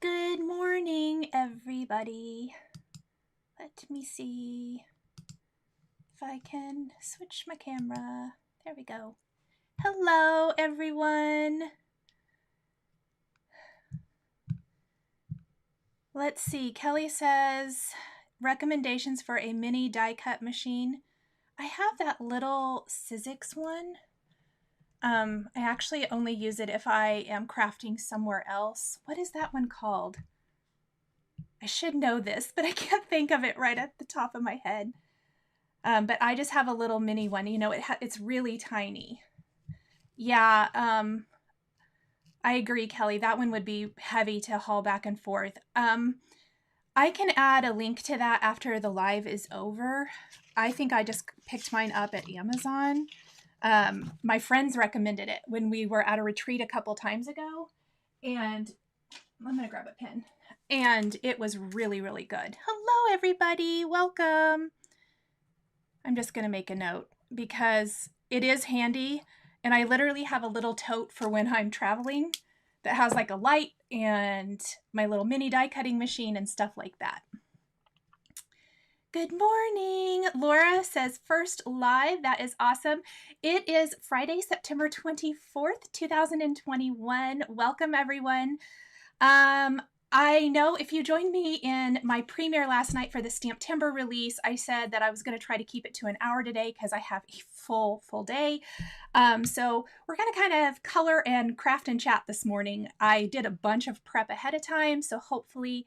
Good morning, everybody. Let me see if I can switch my camera. There we go. Hello, everyone. Let's see. Kelly says recommendations for a mini die cut machine. I have that little Sizzix one. I actually only use it if I am crafting somewhere else. What is that one called? I should know this, but I can't think of it right at the top of my head. But I just have a little mini one. You know, it's really tiny. Yeah, I agree, Kelly. That one would be heavy to haul back and forth. I can add a link to that after the live is over. I think I just picked mine up at Amazon. My friends recommended it when we were at a retreat a couple times ago. And I'm going to grab a pen. And it was really, really good. Hello, everybody. Welcome. I'm just going to make a note because it is handy. And I literally have a little tote for when I'm traveling that has like a light and my little mini die cutting machine and stuff like that. Good morning. Laura says first live. That is awesome. It is Friday, September 24th, 2021. Welcome, everyone. I know if you joined me in my premiere last night for the Stamptember release, I said that I was going to try to keep it to an hour today because I have a full day. So we're going to kind of color and craft and chat this morning. I did a bunch of prep ahead of time, so hopefully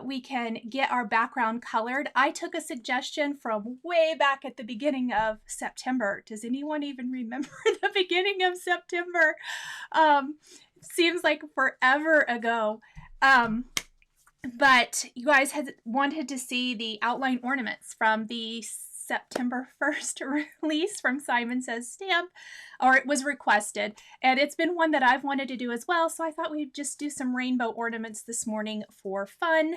we can get our background colored. I took a suggestion from way back at the beginning of September. Does anyone even remember the beginning of September? Seems like forever ago. But you guys had wanted to see the outline ornaments from the September 1st release from Simon Says Stamp, or it was requested, and it's been one that I've wanted to do as well, so I thought we'd just do some rainbow ornaments this morning for fun.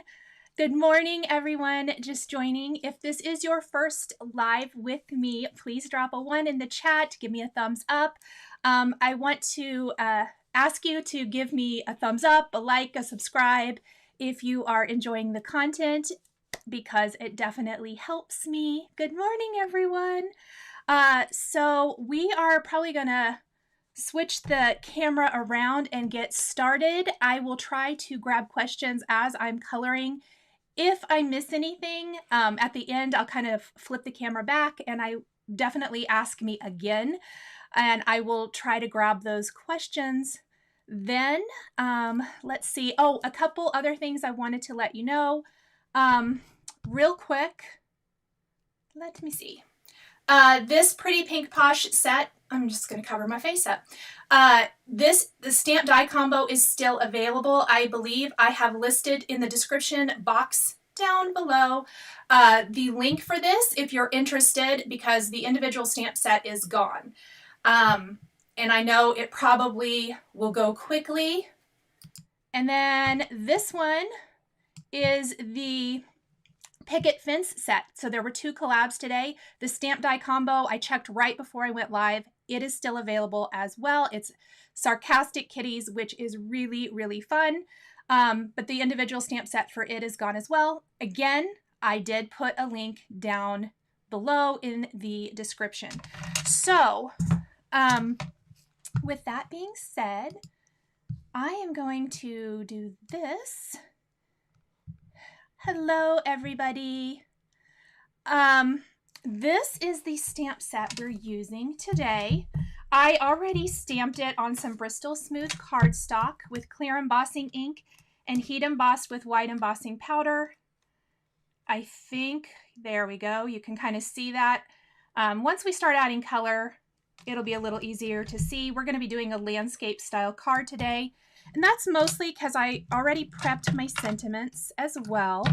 Good morning, everyone just joining. If this is your first live with me, please drop a 1 in the chat, give me a thumbs up. I want to ask you to give me a thumbs up, a like, a subscribe if you are enjoying the content, because it definitely helps me. Good morning, everyone. So we are probably gonna switch the camera around and get started. I will try to grab questions as I'm coloring. If I miss anything, at the end, I'll kind of flip the camera back and I definitely ask me again, and I will try to grab those questions. Then, let's see. Oh, a couple other things I wanted to let you know. Real quick, let me see. This Pretty Pink Posh set, I'm just going to cover my face up. The stamp die combo is still available. I believe I have listed in the description box down below the link for this if you're interested, because the individual stamp set is gone. And I know it probably will go quickly. And then this one is the Picket Fence set. So there were 2 collabs today. The stamp die combo, I checked right before I went live. It is still available as well. It's Sarcastic Kitties, which is really, really fun. But the individual stamp set for it is gone as well. Again, I did put a link down below in the description. So, with that being said, I am going to do this. Hello, everybody. This is the stamp set we're using today. I already stamped it on some Bristol Smooth cardstock with clear embossing ink and heat embossed with white embossing powder. I think, there we go. You can kind of see that. Once we start adding color, it'll be a little easier to see. We're going to be doing a landscape style card today. And that's mostly because I already prepped my sentiments as well.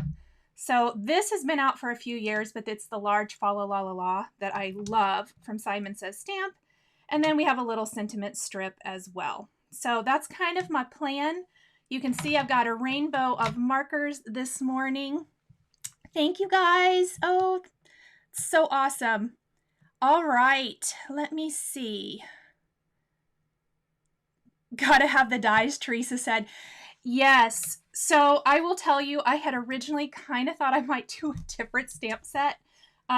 So this has been out for a few years, but it's the large Fa La La La La that I love from Simon Says Stamp. And then we have a little sentiment strip as well. So that's kind of my plan. You can see I've got a rainbow of markers this morning. Thank you, guys. Oh, so awesome. All right, let me see. Gotta have the dies, Teresa said. Yes, So I will tell you, I had originally kind of thought I might do a different stamp set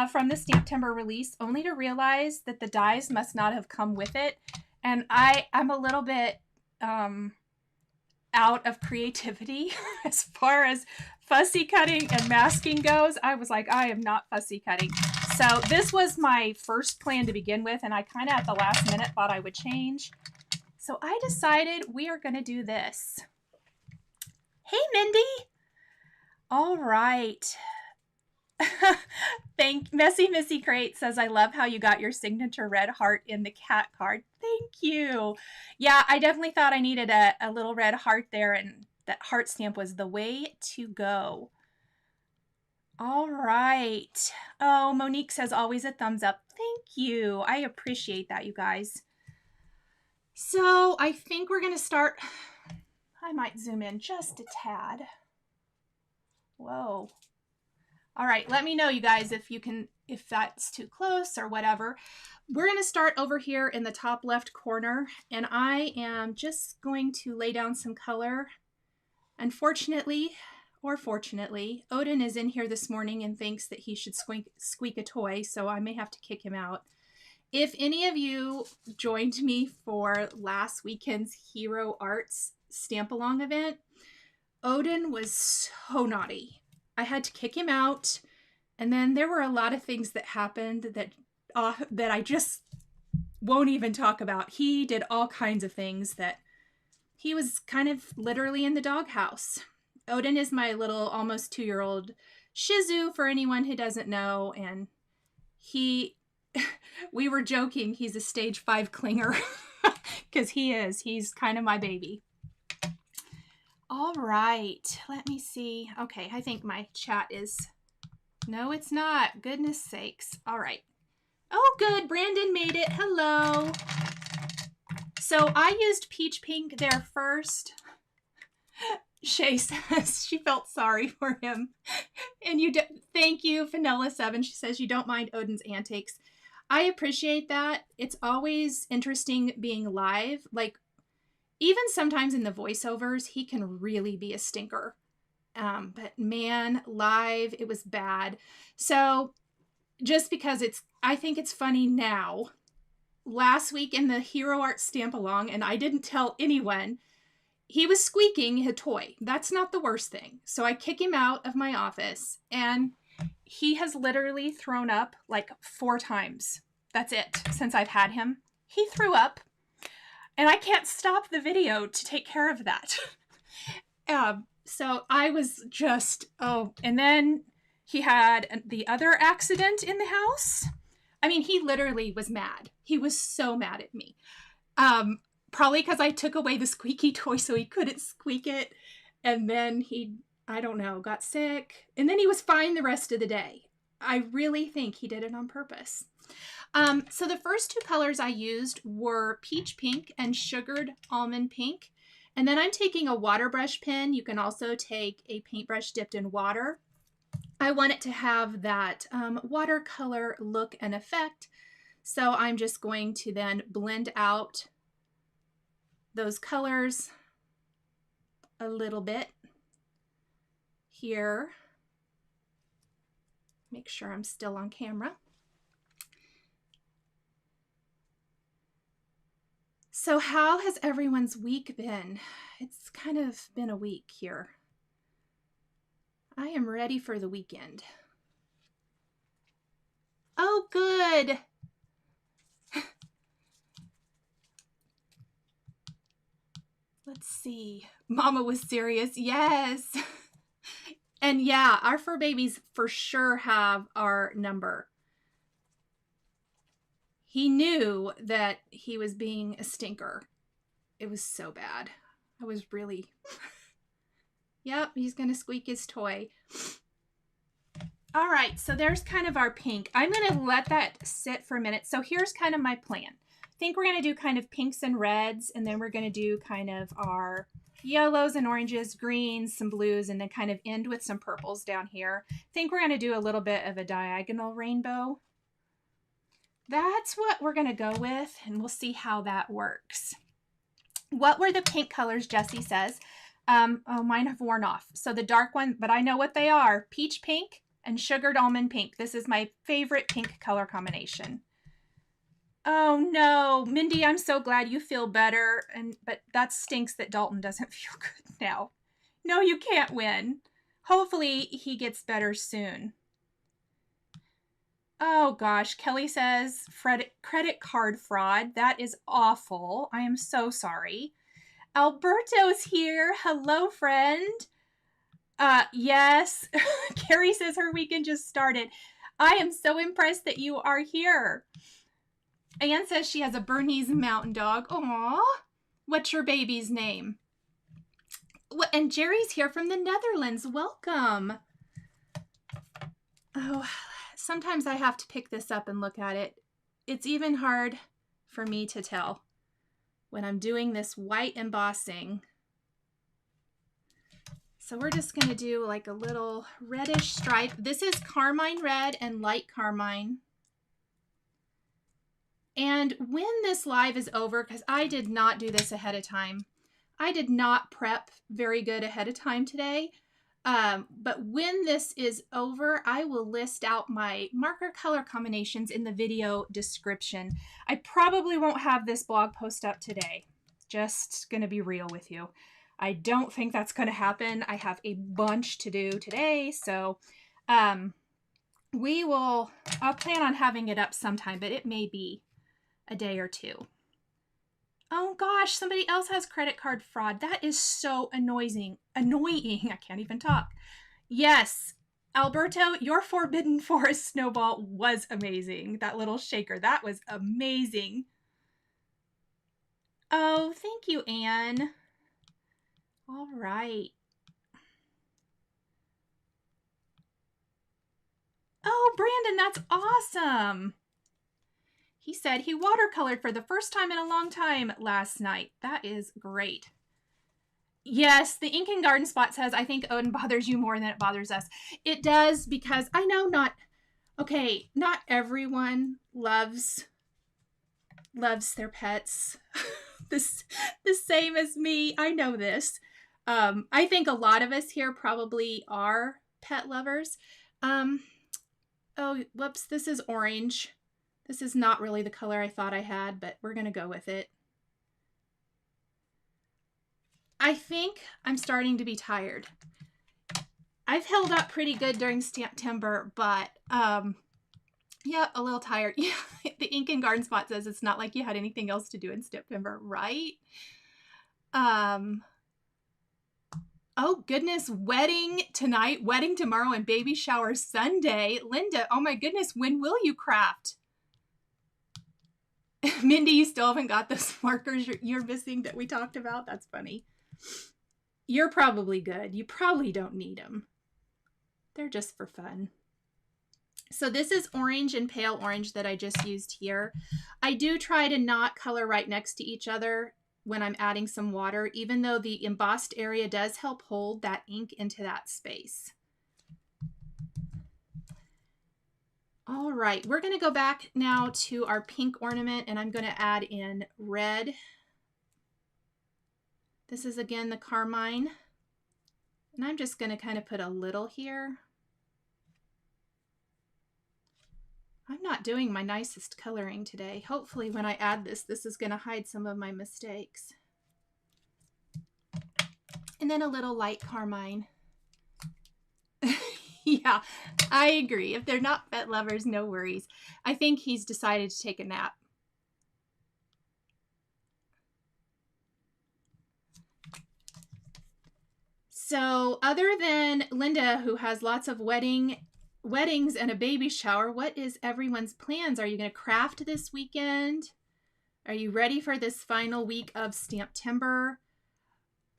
from the Stamptember release, only to realize that the dies must not have come with it. And I'm a little bit out of creativity as far as fussy cutting and masking goes. I was like, I am not fussy cutting. So this was my first plan to begin with, and I kind of at the last minute thought I would change. So I decided we are going to do this. Hey, Mindy. All right. Messy Missy Crate says, I love how you got your signature red heart in the cat card. Thank you. Yeah, I definitely thought I needed a little red heart there, and that heart stamp was the way to go. All right. Oh, Monique says, always a thumbs up. Thank you. I appreciate that, you guys. So I think we're going to start. I might zoom in just a tad. Whoa. All right, let me know, you guys, if that's too close or whatever. We're going to start over here in the top left corner, and I am just going to lay down some color. Unfortunately, or fortunately, Odin is in here this morning and thinks that he should squeak a toy, so I may have to kick him out. If any of you joined me for last weekend's Hero Arts Stamp-Along event, Odin was so naughty. I had to kick him out, and then there were a lot of things that happened that I just won't even talk about. He did all kinds of things that he was kind of literally in the doghouse. Odin is my little almost 2-year-old Shih Tzu, for anyone who doesn't know, and we were joking, he's a stage 5 clinger, because he's kind of my baby. All right, let me see. Okay, I think my chat is, no, it's not. Goodness sakes. All right. Oh, good. Brandon made it. Hello. So I used peach pink there first. Shay says she felt sorry for him. And thank you, Vanilla7. She says you don't mind Odin's antics. I appreciate that. It's always interesting being live. Like, even sometimes in the voiceovers, he can really be a stinker. But man, live, it was bad. So just because I think it's funny now, last week in the Hero Art Stamp-Along, and I didn't tell anyone, he was squeaking a toy. That's not the worst thing. So I kick him out of my office, and he has literally thrown up like 4 times. That's it, since I've had him. He threw up. And I can't stop the video to take care of that. So I was just, and then he had the other accident in the house. I mean, he literally was mad. He was so mad at me. Probably because I took away the squeaky toy so he couldn't squeak it. And then I don't know, got sick. And then he was fine the rest of the day. I really think he did it on purpose. So the first 2 colors I used were peach pink and sugared almond pink. And then I'm taking a water brush pen. You can also take a paintbrush dipped in water. I want it to have that watercolor look and effect. So I'm just going to then blend out those colors a little bit here. Make sure I'm still on camera. So how has everyone's week been? It's kind of been a week here. I am ready for the weekend. Oh, good. Let's see. Mama was serious. Yes. And yeah, our fur babies for sure have our number. He knew that he was being a stinker. It was so bad. I was really... Yep, he's going to squeak his toy. All right, so there's kind of our pink. I'm going to let that sit for a minute. So here's kind of my plan. I think we're going to do kind of pinks and reds, and then we're going to do kind of our yellows and oranges, greens, some blues, and then kind of end with some purples down here. I think we're going to do a little bit of a diagonal rainbow. That's what we're going to go with, and we'll see how that works. What were the pink colors, Jessie says? Oh, mine have worn off. So the dark one, but I know what they are. Peach pink and sugared almond pink. This is my favorite pink color combination. Oh no, Mindy, I'm so glad you feel better. But that stinks that Dalton doesn't feel good now. No, you can't win. Hopefully he gets better soon. Oh gosh, Kelly says credit card fraud. That is awful. I am so sorry. Alberto's here. Hello, friend. Yes. Carrie says her weekend just started. I am so impressed that you are here. Anne says she has a Bernese mountain dog. Aww. What's your baby's name? And Jerry's here from the Netherlands. Welcome. Oh, sometimes I have to pick this up and look at it. It's even hard for me to tell when I'm doing this white embossing. So we're just going to do like a little reddish stripe. This is carmine red and light carmine. And when this live is over, because I did not do this ahead of time, I did not prep very good ahead of time today. But when this is over, I will list out my marker color combinations in the video description. I probably won't have this blog post up today. Just going to be real with you. I don't think that's going to happen. I have a bunch to do today. So I'll plan on having it up sometime, but it may be a day or two. Oh gosh, somebody else has credit card fraud. That is so annoying. I can't even talk. Yes, Alberto, your Forbidden Forest snowball was amazing. That little shaker, that was amazing. Oh, thank you, Anne. All right. Oh, Brandon, that's awesome. He said he watercolored for the first time in a long time last night. That is great. Yes, the Ink and Garden Spot says, I think Odin bothers you more than it bothers us. It does, because I know not everyone loves their pets the same as me. I know this. I think a lot of us here probably are pet lovers. Oh, whoops, this is orange. This is not really the color I thought I had, but we're going to go with it. I think I'm starting to be tired. I've held up pretty good during Stamptember, but yeah, a little tired. Yeah, the Ink and Garden Spot says it's not like you had anything else to do in Stamptember, right? Oh goodness, wedding tonight, wedding tomorrow, and baby shower Sunday. Linda, oh my goodness, when will you craft? Mindy, you still haven't got those markers you're missing that we talked about? That's funny. You're probably good. You probably don't need them. They're just for fun. So this is orange and pale orange that I just used here. I do try to not color right next to each other when I'm adding some water, even though the embossed area does help hold that ink into that space. All right, we're going to go back now to our pink ornament, and I'm going to add in red. This is again the carmine, and I'm just going to kind of put a little here. I'm not doing my nicest coloring today. Hopefully when I add this, this is going to hide some of my mistakes. And then a little light carmine. Yeah, I agree. If they're not pet lovers, no worries. I think he's decided to take a nap. So other than Linda, who has lots of weddings and a baby shower, what is everyone's plans? Are you going to craft this weekend? Are you ready for this final week of Stamptember?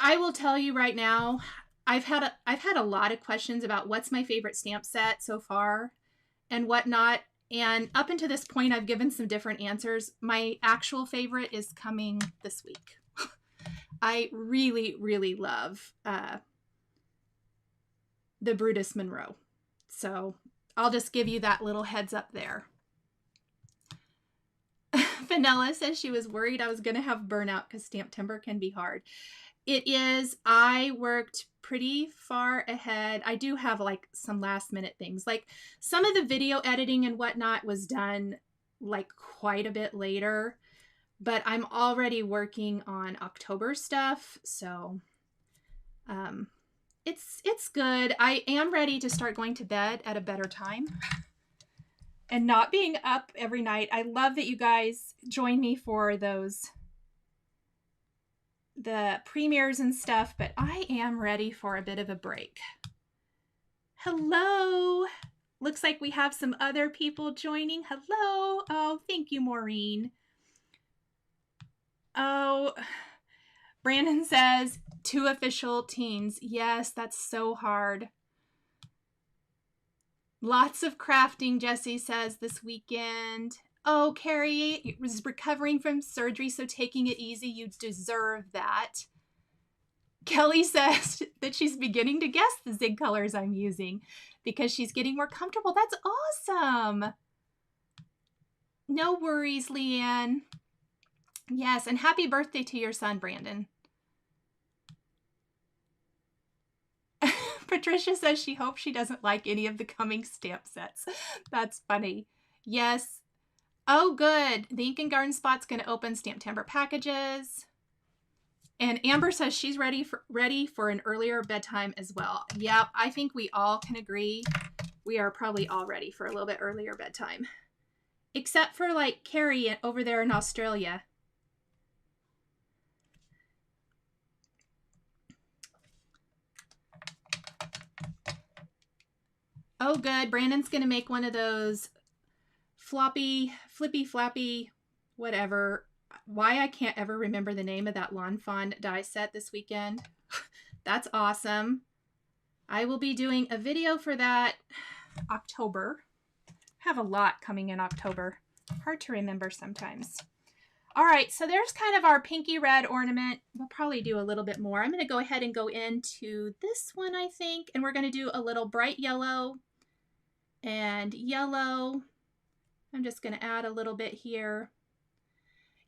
I will tell you right now, I've had a lot of questions about what's my favorite stamp set so far and whatnot. And up until this point, I've given some different answers. My actual favorite is coming this week. I really, really love the Brutus Monroe. So I'll just give you that little heads up there. Vanilla says she was worried I was going to have burnout because Stamptember can be hard. It is. I worked pretty far ahead. I do have like some last minute things. Like some of the video editing and whatnot was done like quite a bit later, but I'm already working on October stuff. So it's good. I am ready to start going to bed at a better time and not being up every night. I love that you guys join me for the premieres and stuff, but I am ready for a bit of a break. Hello. Looks like we have some other people joining. Hello. Oh, thank you, Maureen. Oh, Brandon says 2 official teens. Yes, that's so hard. Lots of crafting, Jessie says, this weekend. Oh, Carrie was recovering from surgery, so taking it easy. You deserve that. Kelly says that she's beginning to guess the zig colors I'm using because she's getting more comfortable. That's awesome. No worries, Leanne. Yes, and happy birthday to your son, Brandon. Patricia says she hopes she doesn't like any of the coming stamp sets. That's funny. Yes. Oh, good. The Ink and Garden Spot's going to open Stamptember packages. And Amber says she's ready for an earlier bedtime as well. Yep, I think we all can agree. We are probably all ready for a little bit earlier bedtime. Except for like Carrie over there in Australia. Oh, good. Brandon's going to make one of those flippy, flappy, whatever. Why I can't ever remember the name of that Lawn Fawn die set this weekend. That's awesome. I will be doing a video for that October. I have a lot coming in October. Hard to remember sometimes. All right, so there's kind of our pinky red ornament. We'll probably do a little bit more. I'm going to go ahead and go into this one, I think, and we're going to do a little bright yellow and yellow. I'm just going to add a little bit here.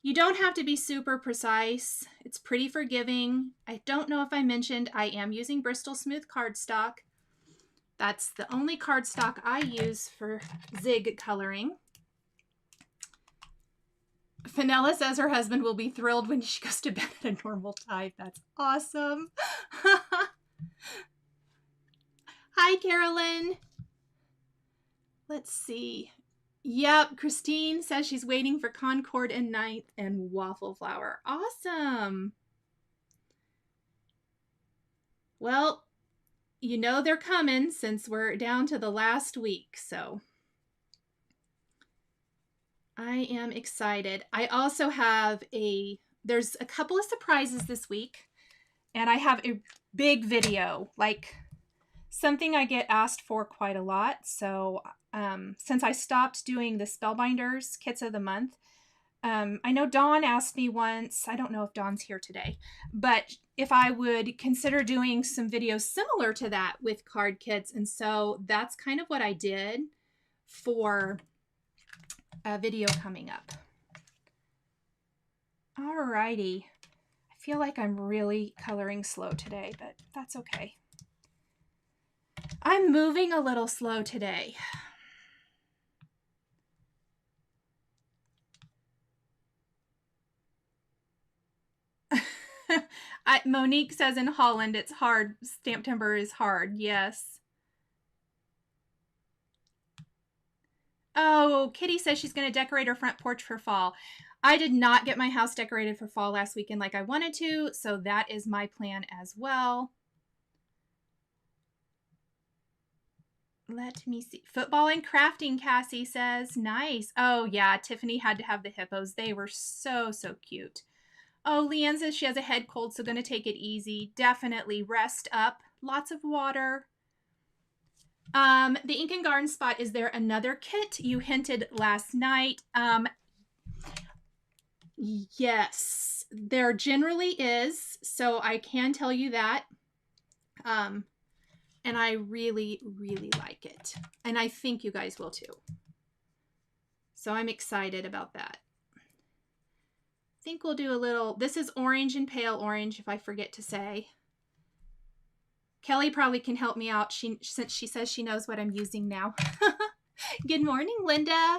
You don't have to be super precise. It's pretty forgiving. I don't know if I mentioned I am using Bristol Smooth cardstock. That's the only cardstock I use for zig coloring. Fenella says her husband will be thrilled when she goes to bed at a normal time. That's awesome. Hi, Carolyn. Let's see. Yep, Christine says she's waiting for Concord and Ninth and Waffle Flower. Awesome. Well, you know they're coming since we're down to the last week, so I am excited. I also have there's a couple of surprises this week, and I have a big video, like something I get asked for quite a lot. So since I stopped doing the Spellbinders Kits of the Month, I know Dawn asked me once, I don't know if Dawn's here today, but if I would consider doing some videos similar to that with card kits. And so that's kind of what I did for a video coming up. Alrighty. I feel like I'm really coloring slow today, but that's okay. I'm moving a little slow today. Monique says in Holland it's hard. Stamptember is hard. Yes. Oh, Kitty says she's going to decorate her front porch for fall. I did not get my house decorated for fall last weekend like I wanted to, so that is my plan as well. Let me see. Football and crafting, Cassie says. Nice. Oh, yeah. Tiffany had to have the hippos. They were so, so cute. Oh, Leanne says she has a head cold, so going to take it easy. Definitely rest up. Lots of water. The Ink and Garden Spot, is there another kit? You hinted last night. Yes, there generally is. So I can tell you that. And I really, really like it. And I think you guys will too. So I'm excited about that. think we'll do a little, this is orange and pale orange, if I forget to say. Kelly probably can help me out since she says she knows what I'm using now. Good morning, Linda.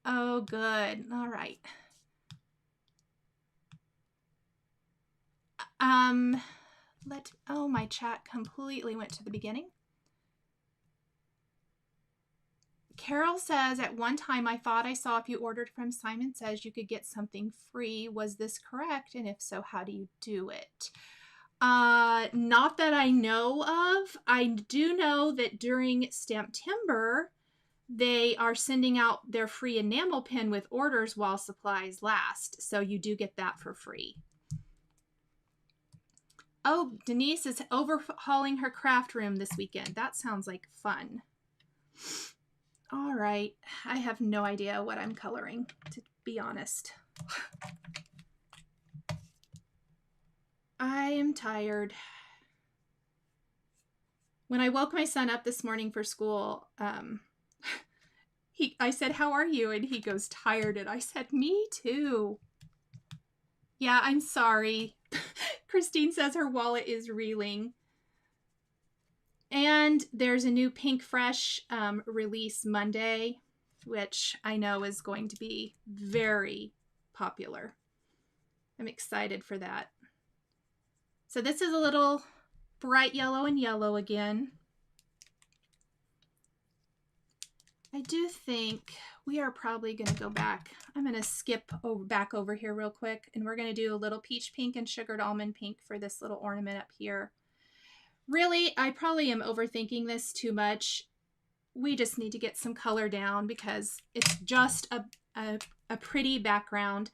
Oh, good. All right. Oh, my chat completely went to the beginning. Carol says, at one time I thought I saw if you ordered from Simon Says you could get something free. Was this correct? And if so, how do you do it? Not that I know of. I do know that during Stamptember, they are sending out their free enamel pen with orders while supplies last. So you do get that for free. Oh, Denise is overhauling her craft room this weekend. That sounds like fun. All right. I have no idea what I'm coloring, to be honest. I am tired. When I woke my son up this morning for school, I said, "How are you?" And he goes, "Tired." And I said, "Me too." Yeah, I'm sorry. Christine says her wallet is reeling. And there's a new Pink Fresh release Monday, which I know is going to be very popular. I'm excited for that. So this is a little bright yellow and yellow again. I do think we are probably going to go back. I'm going to skip back over here real quick, and we're going to do a little peach pink and sugared almond pink for this little ornament up here. Really, I probably am overthinking this too much. We just need to get some color down because it's just a pretty background.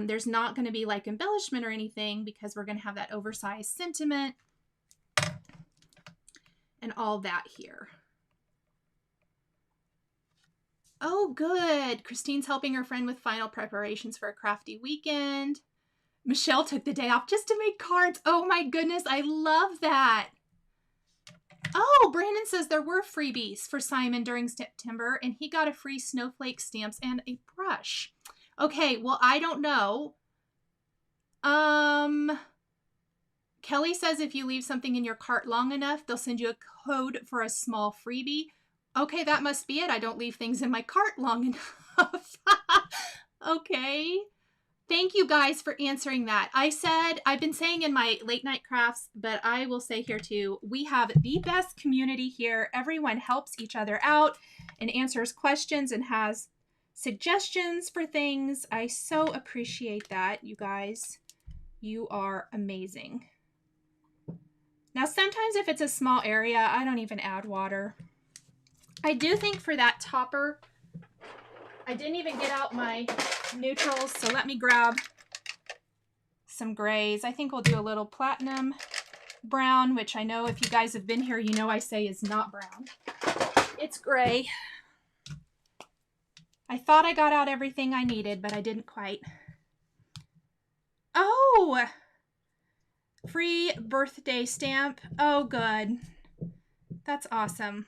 There's not going to be like embellishment or anything because we're going to have that oversized sentiment and all that here. Oh, good. Christine's helping her friend with final preparations for a crafty weekend. Michelle took the day off just to make cards. Oh my goodness, I love that. Oh, Brandon says there were freebies for Simon during September, and he got a free snowflake stamps and a brush. Okay, well, I don't know. Kelly says if you leave something in your cart long enough, they'll send you a code for a small freebie. Okay, that must be it. I don't leave things in my cart long enough. Okay. Thank you guys for answering that. I've been saying in my late night crafts, but I will say here too, we have the best community here. Everyone helps each other out and answers questions and has suggestions for things. I so appreciate that, you guys. You are amazing. Now, sometimes if it's a small area, I don't even add water. I do think for that topper, I didn't even get out my neutrals, so let me grab some grays. I think we'll do a little platinum brown, which I know if you guys have been here, you know I say is not brown. It's gray. I thought I got out everything I needed, but I didn't quite. Oh! Free birthday stamp. Oh, good. That's awesome.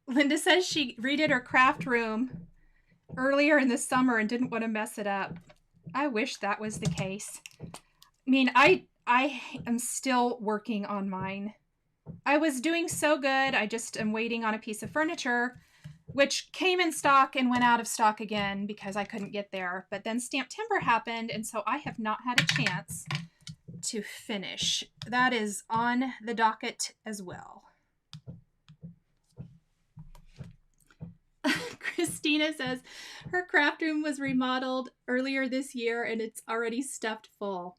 Linda says she redid her craft room earlier in the summer and didn't want to mess it up. I wish that was the case. I mean, I am still working on mine. I was doing so good. I just am waiting on a piece of furniture, which came in stock and went out of stock again because I couldn't get there. But then Stamptember happened, and so I have not had a chance to finish. That is on the docket as well. Christina says her craft room was remodeled earlier this year and it's already stuffed full.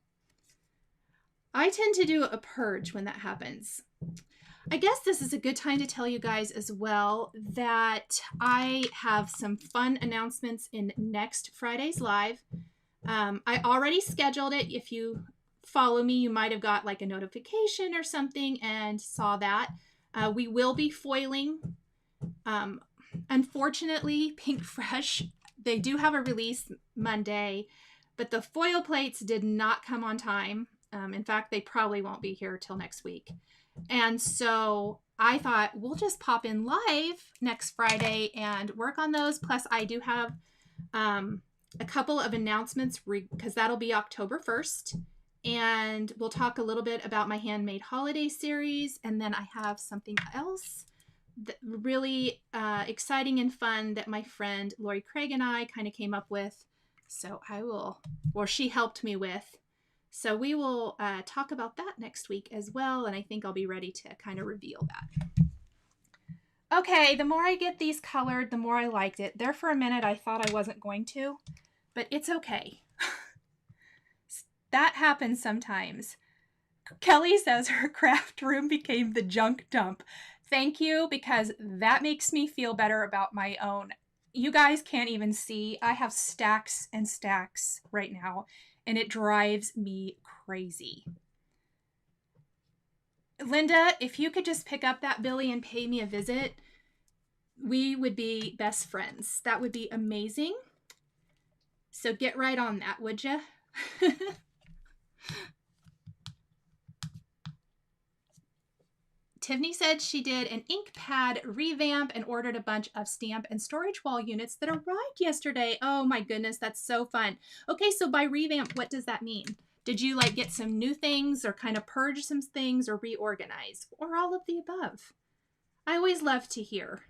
I tend to do a purge when that happens. I guess this is a good time to tell you guys as well that I have some fun announcements in next Friday's live. I already scheduled it. If you follow me, you might have got like a notification or something and saw that. We will be foiling. Unfortunately, Pink Fresh, they do have a release Monday, but the foil plates did not come on time. In fact, they probably won't be here till next week. And so I thought we'll just pop in live next Friday and work on those. Plus, I do have a couple of announcements because that'll be October 1st. And we'll talk a little bit about my handmade holiday series. And then I have something else that really exciting and fun that my friend Lori Craig and I kind of came up with. So she helped me with. So we will talk about that next week as well. And I think I'll be ready to kind of reveal that. Okay, the more I get these colored, the more I liked it. There for a minute, I thought I wasn't going to, but it's okay. That happens sometimes. Kelly says her craft room became the junk dump. Thank you, because that makes me feel better about my own. You guys can't even see. I have stacks and stacks right now, and it drives me crazy. Linda, if you could just pick up that Billy and pay me a visit, we would be best friends. That would be amazing. So get right on that, would you? Tiffany said she did an ink pad revamp and ordered a bunch of stamp and storage wall units that arrived yesterday. Oh my goodness, that's so fun. Okay, so by revamp, what does that mean? Did you like get some new things or kind of purge some things or reorganize or all of the above? I always love to hear.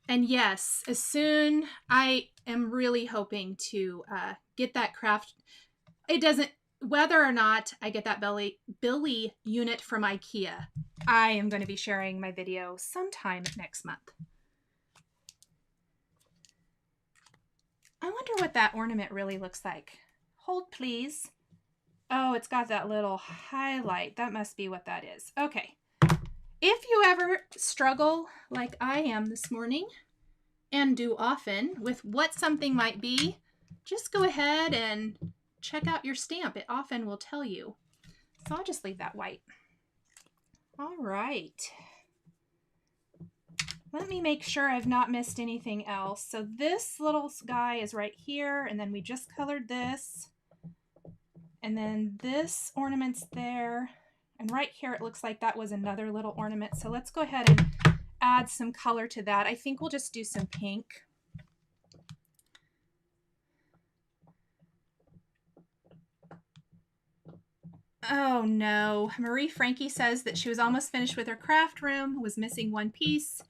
And yes, as soon, I am really hoping to get that craft. It doesn't, whether or not I get that Billy unit from IKEA, I am going to be sharing my video sometime next month. I wonder what that ornament really looks like. Hold, please. Oh, it's got that little highlight. That must be what that is. Okay. If you ever struggle like I am this morning, and do often, with what something might be, just go ahead and check out your stamp. It often will tell you. So I'll just leave that white. All right. Let me make sure I've not missed anything else. So this little guy is right here, and then we just colored this. And then this ornament's there. And right here, it looks like that was another little ornament. So let's go ahead and add some color to that. I think we'll just do some pink. Oh no. Marie Frankie says that she was almost finished with her craft room, was missing one piece,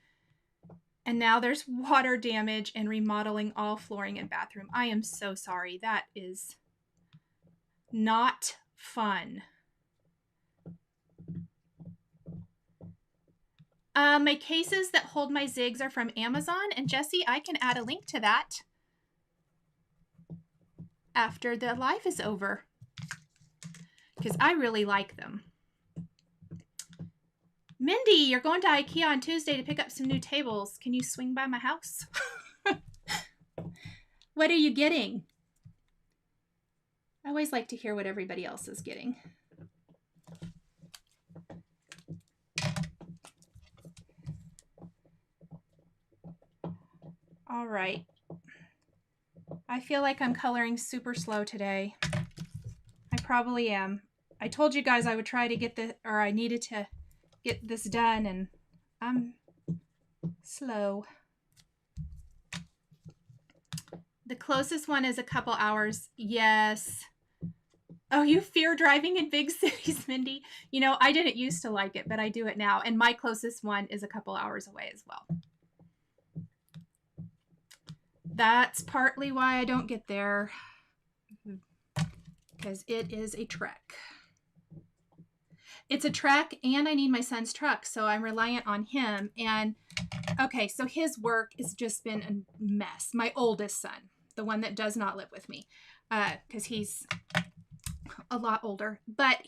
and now there's water damage and remodeling all flooring and bathroom. I am so sorry. That is not fun. My cases that hold my zigs are from Amazon, and Jessie, I can add a link to that after the live is over, because I really like them. Mindy, you're going to IKEA on Tuesday to pick up some new tables. Can you swing by my house? What are you getting? I always like to hear what everybody else is getting. All right. I feel like I'm coloring super slow today. I probably am. I told you guys I would try to get I needed to get this done, and I'm slow. The closest one is a couple hours. Yes. Oh, you fear driving in big cities, Mindy? You know, I didn't used to like it, but I do it now. And my closest one is a couple hours away as well. That's partly why I don't get there, because it is a trek. It's a trek, and I need my son's truck, so I'm reliant on him. And okay, so his work has just been a mess. My oldest son, the one that does not live with me, because he's a lot older, but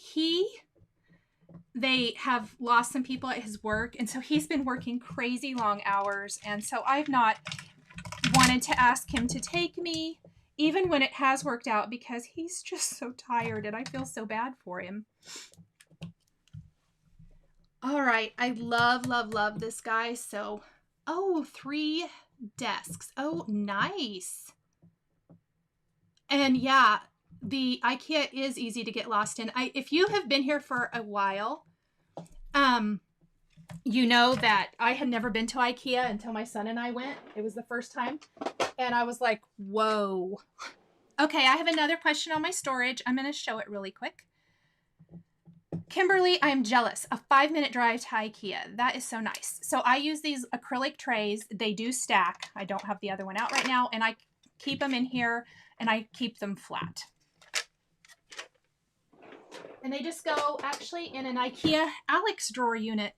they have lost some people at his work, and so he's been working crazy long hours, and so I've not wanted to ask him to take me, even when it has worked out, because he's just so tired, and I feel so bad for him. All right, I love, love, love this guy. So, oh, 3 desks. Oh, nice. And yeah, the IKEA is easy to get lost in. If you have been here for a while, you know that I had never been to IKEA until my son and I went. It was the first time. And I was like, whoa. Okay, I have another question on my storage. I'm going to show it really quick. Kimberly, I am jealous. A 5-minute drive to IKEA. That is so nice. So I use these acrylic trays. They do stack. I don't have the other one out right now. And I keep them in here and I keep them flat. And they just go actually in an IKEA Alex drawer unit.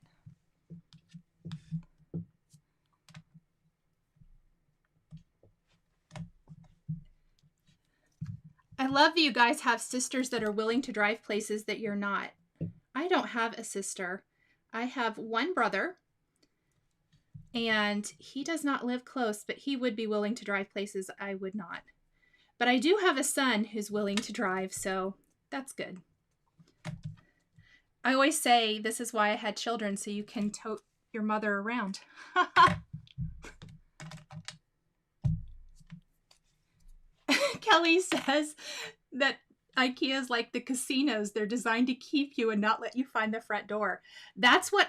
I love that you guys have sisters that are willing to drive places that you're not. I don't have a sister. I have one brother, and he does not live close, but he would be willing to drive places I would not. But I do have a son who's willing to drive, so that's good. I always say this is why I had children, so you can tote your mother around. Kelly says that IKEA is like the casinos. They're designed to keep you and not let you find the front door. That's what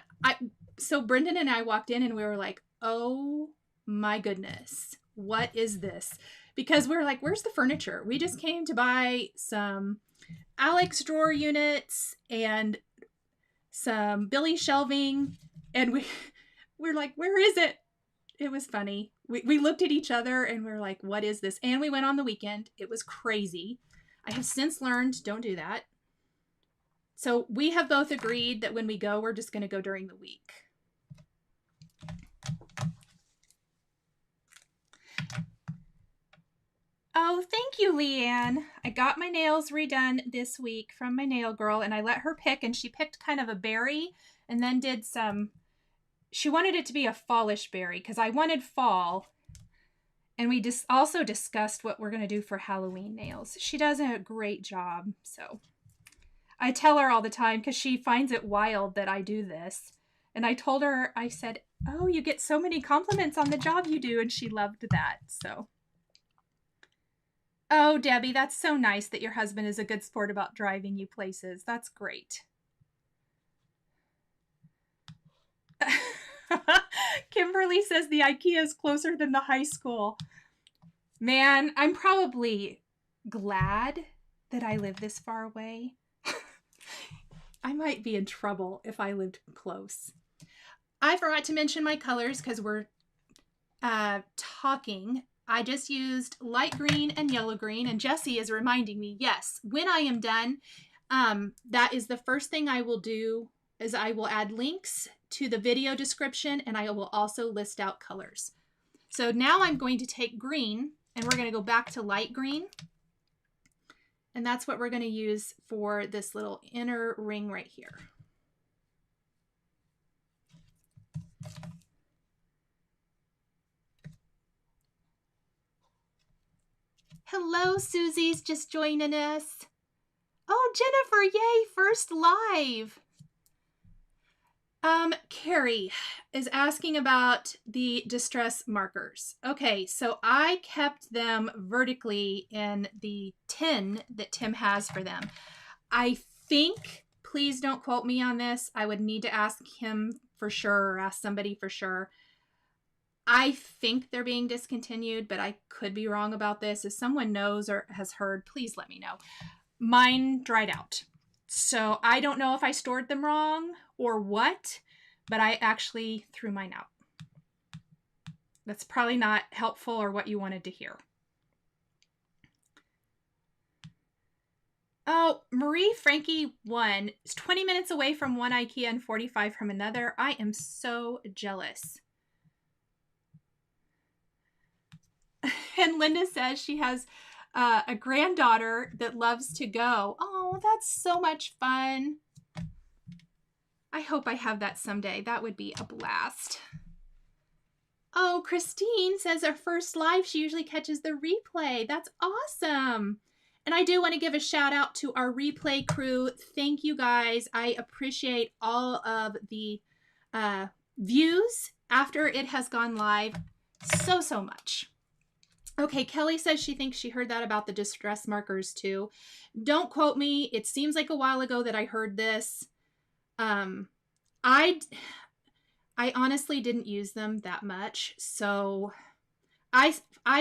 so Brendan and I walked in and we were like, oh my goodness, what is this? Because we were like, where's the furniture? We just came to buy some Alex drawer units and some Billy shelving. And we're like, where is it? It was funny. We looked at each other and we were like, what is this? And we went on the weekend. It was crazy. I have since learned, don't do that. So we have both agreed that when we go, we're just going to go during the week. Oh, thank you, Leanne. I got my nails redone this week from my nail girl, and I let her pick, and she picked kind of a berry and then did some... She wanted it to be a fallish berry because I wanted fall. And we just also discussed what we're going to do for Halloween nails. She does a great job. So I tell her all the time because she finds it wild that I do this. And I told her, I said, oh, you get so many compliments on the job you do. And she loved that. So. Oh, Debbie, that's so nice that your husband is a good sport about driving you places. That's great. Kimberly says the IKEA is closer than the high school. Man, I'm probably glad that I live this far away. I might be in trouble if I lived close. I forgot to mention my colors because we're talking. I just used light green and yellow green, and Jessie is reminding me, yes, when I am done, that is the first thing I will do is I will add links to the video description, and I will also list out colors. So now I'm going to take green, and we're going to go back to light green. And that's what we're going to use for this little inner ring right here. Hello, Susie's just joining us. Oh, Jennifer, yay, first live. Carrie is asking about the distress markers. Okay, so I kept them vertically in the tin that Tim has for them. I think, please don't quote me on this, I would need to ask him for sure or ask somebody for sure. I think they're being discontinued, but I could be wrong about this. If someone knows or has heard, please let me know. Mine dried out. So I don't know if I stored them wrong or what, but I actually threw mine out. That's probably not helpful or what you wanted to hear. Oh, Marie Frankie 1 is 20 minutes away from one IKEA and 45 from another. I am so jealous. And Linda says she has a granddaughter that loves to go. Oh, that's so much fun. I hope I have that someday. That would be a blast. Oh, Christine says her first live, she usually catches the replay. That's awesome. And I do want to give a shout out to our replay crew. Thank you guys. I appreciate all of the views after it has gone live so much. Okay, Kelly says she thinks she heard that about the distress markers too. Don't quote me. It seems like a while ago that I heard this. I honestly didn't use them that much, so I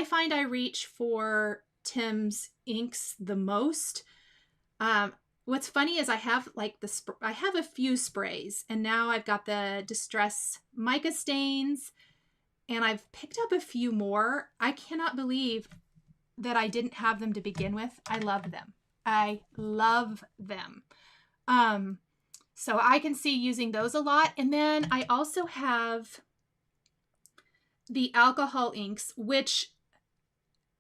find I reach for Tim's inks the most. What's funny is I have like I have a few sprays, and now I've got the Distress mica stains, and I've picked up a few more. I cannot believe that I didn't have them to begin with. I love them. I love them. So I can see using those a lot. And then I also have the alcohol inks, which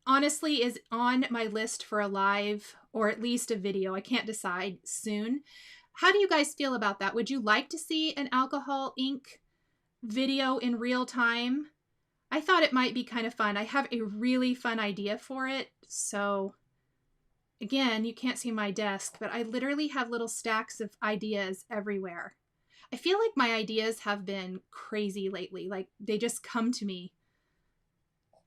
honestly is on my list for a live or at least a video. I can't decide soon. How do you guys feel about that? Would you like to see an alcohol ink video in real time? I thought it might be kind of fun. I have a really fun idea for it. So again, you can't see my desk, but I literally have little stacks of ideas everywhere. I feel like my ideas have been crazy lately. Like they just come to me.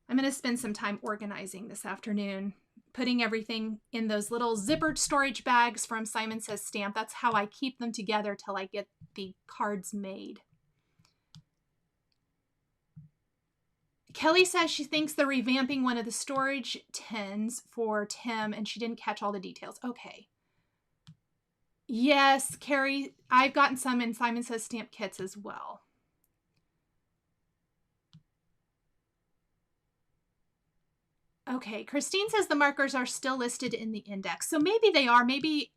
I'm going to spend some time organizing this afternoon, putting everything in those little zippered storage bags from Simon Says Stamp. That's how I keep them together till I get the cards made. Kelly says she thinks they're revamping one of the storage tins for Tim and she didn't catch all the details. Okay. Yes, Carrie, I've gotten some in Simon Says Stamp kits as well. Okay, Christine says the markers are still listed in the index. So maybe they are, maybe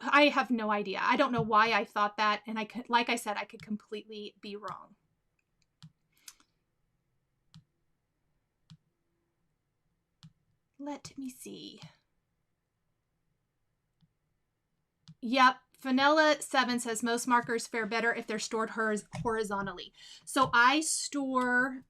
I have no idea. I don't know why I thought that. And I could, like I said, I could completely be wrong. Let me see. Yep. Vanilla7 says most markers fare better if they're stored horizontally. So I store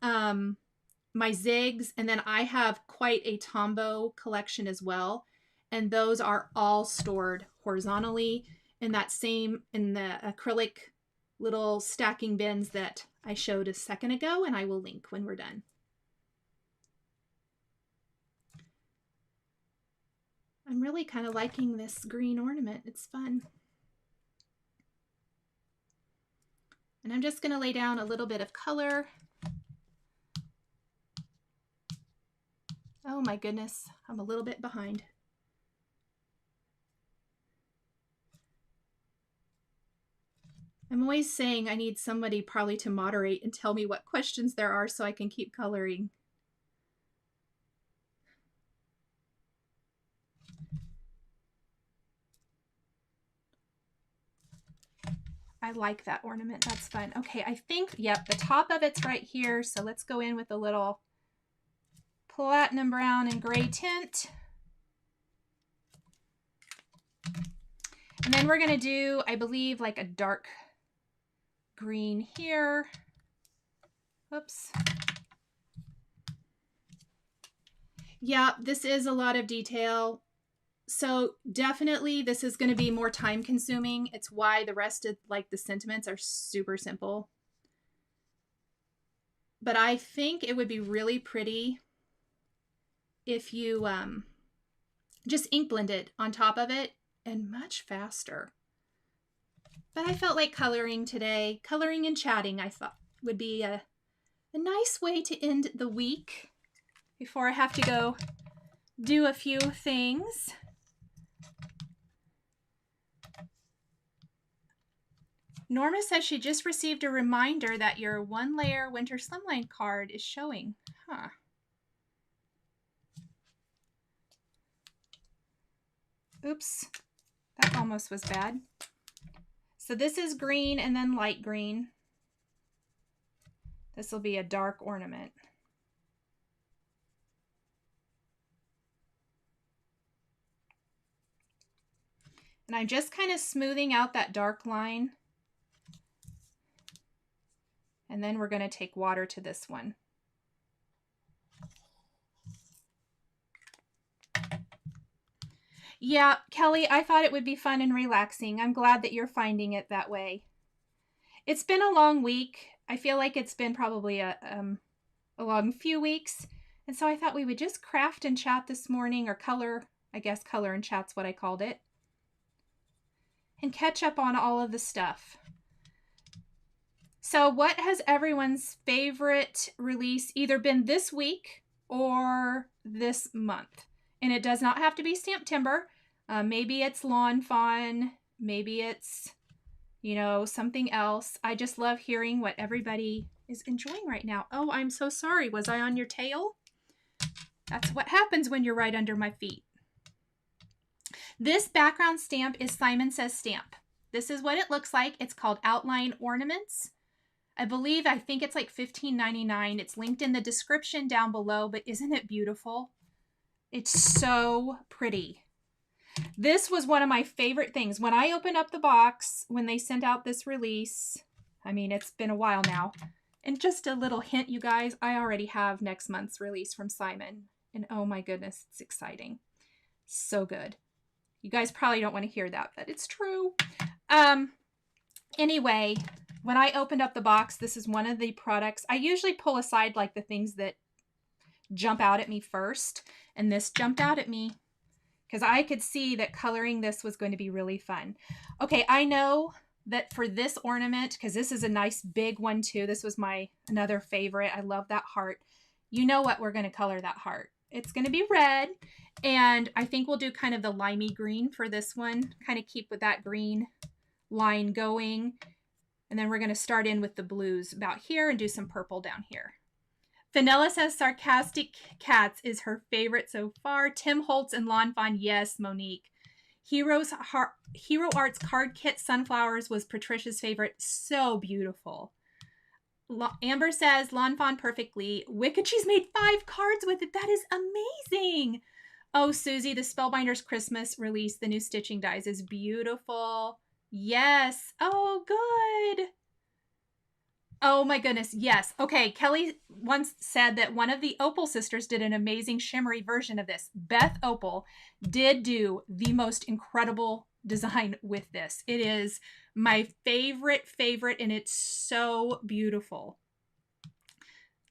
my zigs, and then I have quite a Tombow collection as well. And those are all stored horizontally in that same, in the acrylic little stacking bins that I showed a second ago, and I will link when we're done. I'm really kind of liking this green ornament. It's fun. And I'm just going to lay down a little bit of color. Oh my goodness, I'm a little bit behind. I'm always saying I need somebody probably to moderate and tell me what questions there are so I can keep coloring. I like that ornament. That's fun. Okay, I think, yep, the top of it's right here. So let's go in with a little platinum brown and gray tint. And then we're going to do, I believe, like a dark green here. Oops. Yeah, this is a lot of detail. So definitely this is going to be more time consuming. It's why the rest of like the sentiments are super simple. But I think it would be really pretty if you just ink blended on top of it, and much faster. But I felt like coloring today. Coloring and chatting I thought would be a nice way to end the week before I have to go do a few things. Norma says she just received a reminder that your 1-layer Winter Slimline card is showing. Huh. Oops, that almost was bad. So this is green and then light green. This will be a dark ornament. And I'm just kind of smoothing out that dark line. And then we're going to take water to this one. Yeah, Kelly, I thought it would be fun and relaxing. I'm glad that you're finding it that way. It's been a long week. I feel like it's been probably a long few weeks. And so I thought we would just craft and chat this morning, or color, I guess color and chat's what I called it, and catch up on all of the stuff. So what has everyone's favorite release either been this week or this month? And it does not have to be Stamptember. Maybe it's Lawn Fawn. Maybe it's, you know, something else. I just love hearing what everybody is enjoying right now. Oh, I'm so sorry. Was I on your tail? That's what happens when you're right under my feet. This background stamp is Simon Says Stamp. This is what it looks like. It's called Outline Ornaments. I think it's like $15.99. It's linked in the description down below, but isn't it beautiful? It's so pretty. This was one of my favorite things. When I opened up the box, when they sent out this release, I mean, it's been a while now. And just a little hint, you guys, I already have next month's release from Simon. And oh my goodness, it's exciting. So good. You guys probably don't want to hear that, but it's true. Anyway, when I opened up the box, this is one of the products. I usually pull aside like the things that jump out at me first. And this jumped out at me because I could see that coloring this was going to be really fun. Okay, I know that for this ornament, because this is a nice big one too. This was my another favorite. I love that heart. You know what we're going to color that heart. It's going to be red. And I think we'll do kind of the limey green for this one. Kind of keep with that green line going. And then we're going to start in with the blues about here and do some purple down here. Vanilla Says Sarcastic Cats is her favorite so far. Tim Holtz and Lawn Fawn, yes, Monique. Hero Art's Card Kit Sunflowers was Patricia's favorite. So beautiful. Amber says Lawn Fawn perfectly. Wicked, she's made 5 cards with it. That is amazing. Oh, Susie, the Spellbinders Christmas release, the new stitching dies is beautiful. Yes. Oh, good. Oh my goodness. Yes. Okay. Kelly once said that one of the Opal sisters did an amazing shimmery version of this. Beth Opal did do the most incredible design with this. It is my favorite, and it's so beautiful.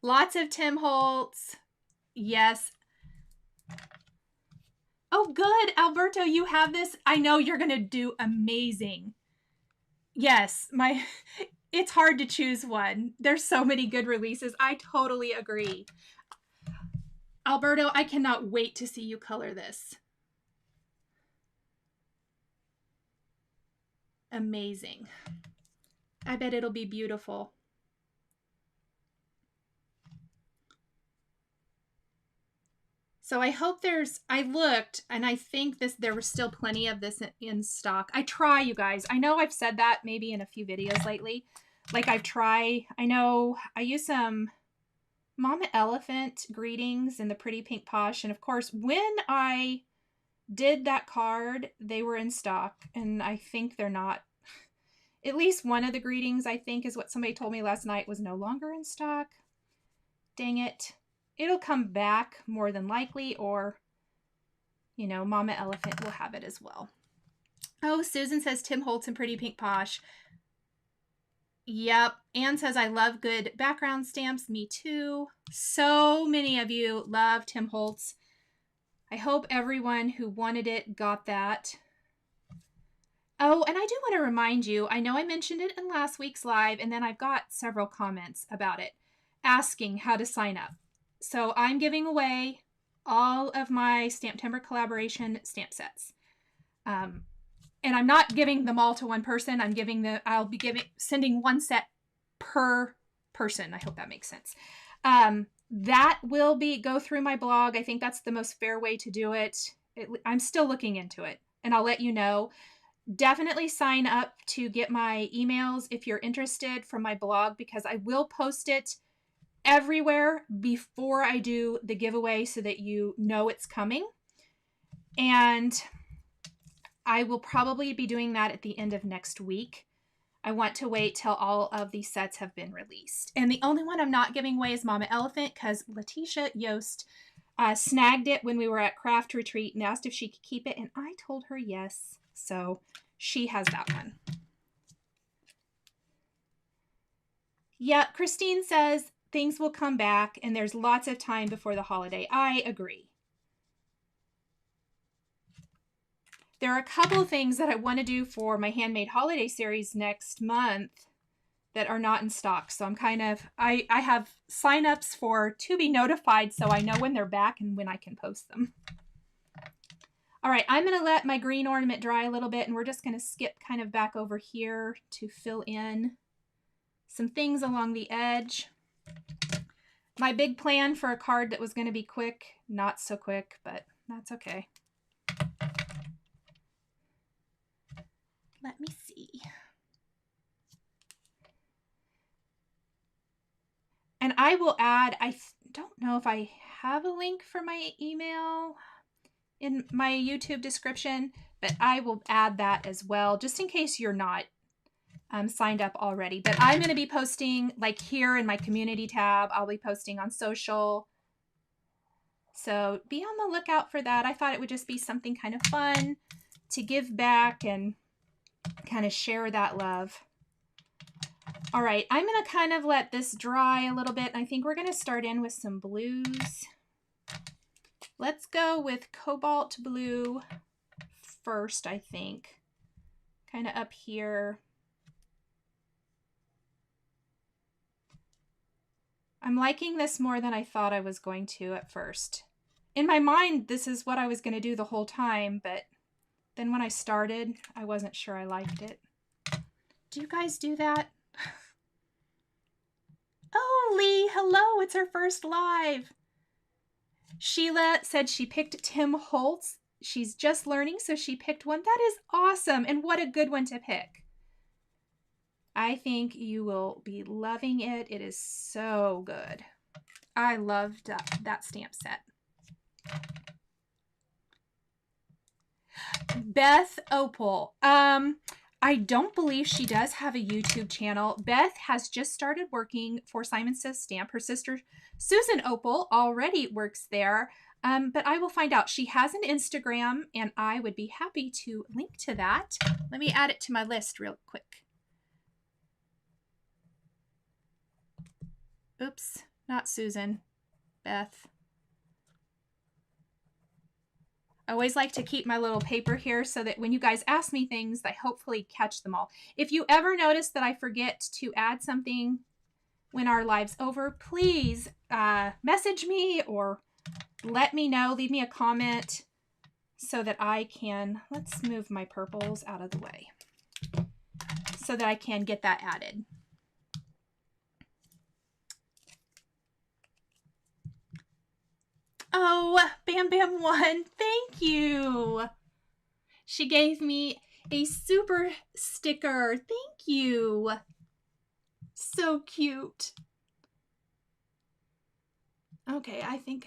Lots of Tim Holtz. Yes. Oh, good. Alberto, you have this. I know you're going to do amazing. Yes, it's hard to choose one. There's so many good releases. I totally agree. Alberto, I cannot wait to see you color this. Amazing. I bet it'll be beautiful. So I hope I looked and I think there was still plenty of this in stock. I try, you guys. I know I've said that maybe in a few videos lately. Like I know I use some Mama Elephant greetings in the Pretty Pink Posh. And of course, when I did that card, they were in stock. And I think they're not. At least one of the greetings, I think, is what somebody told me last night was no longer in stock. Dang it. It'll come back more than likely, or, you know, Mama Elephant will have it as well. Oh, Susan says Tim Holtz and Pretty Pink Posh. Yep. Anne says, I love good background stamps. Me too. So many of you love Tim Holtz. I hope everyone who wanted it got that. Oh, and I do want to remind you, I know I mentioned it in last week's live, and then I've got several comments about it asking how to sign up. So I'm giving away all of my Stamptember collaboration stamp sets. And I'm not giving them all to one person. I'll be sending one set per person. I hope that makes sense. That will go through my blog. I think that's the most fair way to do it. I'm still looking into it, and I'll let you know. Definitely sign up to get my emails if you're interested from my blog, because I will post it everywhere before I do the giveaway so that you know it's coming. And I will probably be doing that at the end of next week. I want to wait till all of these sets have been released. And the only one I'm not giving away is Mama Elephant, because Letitia Yost snagged it when we were at Craft Retreat and asked if she could keep it, and I told her yes. So she has that one. Yeah, Christine says, things will come back and there's lots of time before the holiday. I agree. There are a couple of things that I want to do for my handmade holiday series next month that are not in stock. So I'm kind of, I have signups for to be notified so I know when they're back and when I can post them. All right, I'm going to let my green ornament dry a little bit, and we're just going to skip kind of back over here to fill in some things along the edge. My big plan for a card that was going to be quick, not so quick, but that's okay. Let me see. And I will add, I don't know if I have a link for my email in my YouTube description, but I will add that as well, just in case you're not signed up already. But I'm going to be posting, like here in my community tab, I'll be posting on social. So be on the lookout for that. I thought it would just be something kind of fun to give back and kind of share that love. All right, I'm going to kind of let this dry a little bit. I think we're going to start in with some blues. Let's go with cobalt blue first, I think. Kind of up here. I'm liking this more than I thought I was going to at first. In my mind, this is what I was going to do the whole time, but then when I started, I wasn't sure I liked it. Do you guys do that? Oh, Lee, hello, it's her first live. Sheila said she picked Tim Holtz. She's just learning, so she picked one. That is awesome, and what a good one to pick. I think you will be loving it. It is so good. I loved that stamp set. Beth Opal. I don't believe she does have a YouTube channel. Beth has just started working for Simon Says Stamp. Her sister, Susan Opal, already works there, but I will find out. She has an Instagram, and I would be happy to link to that. Let me add it to my list real quick. Oops, not Susan, Beth. I always like to keep my little paper here so that when you guys ask me things, I hopefully catch them all. If you ever notice that I forget to add something when our live's over, please message me or let me know. Leave me a comment so that I can, let's move my purples out of the way so that I can get that added. Oh, Bam Bam One, thank you. She gave me a super sticker. Thank you. So cute. Okay, I think,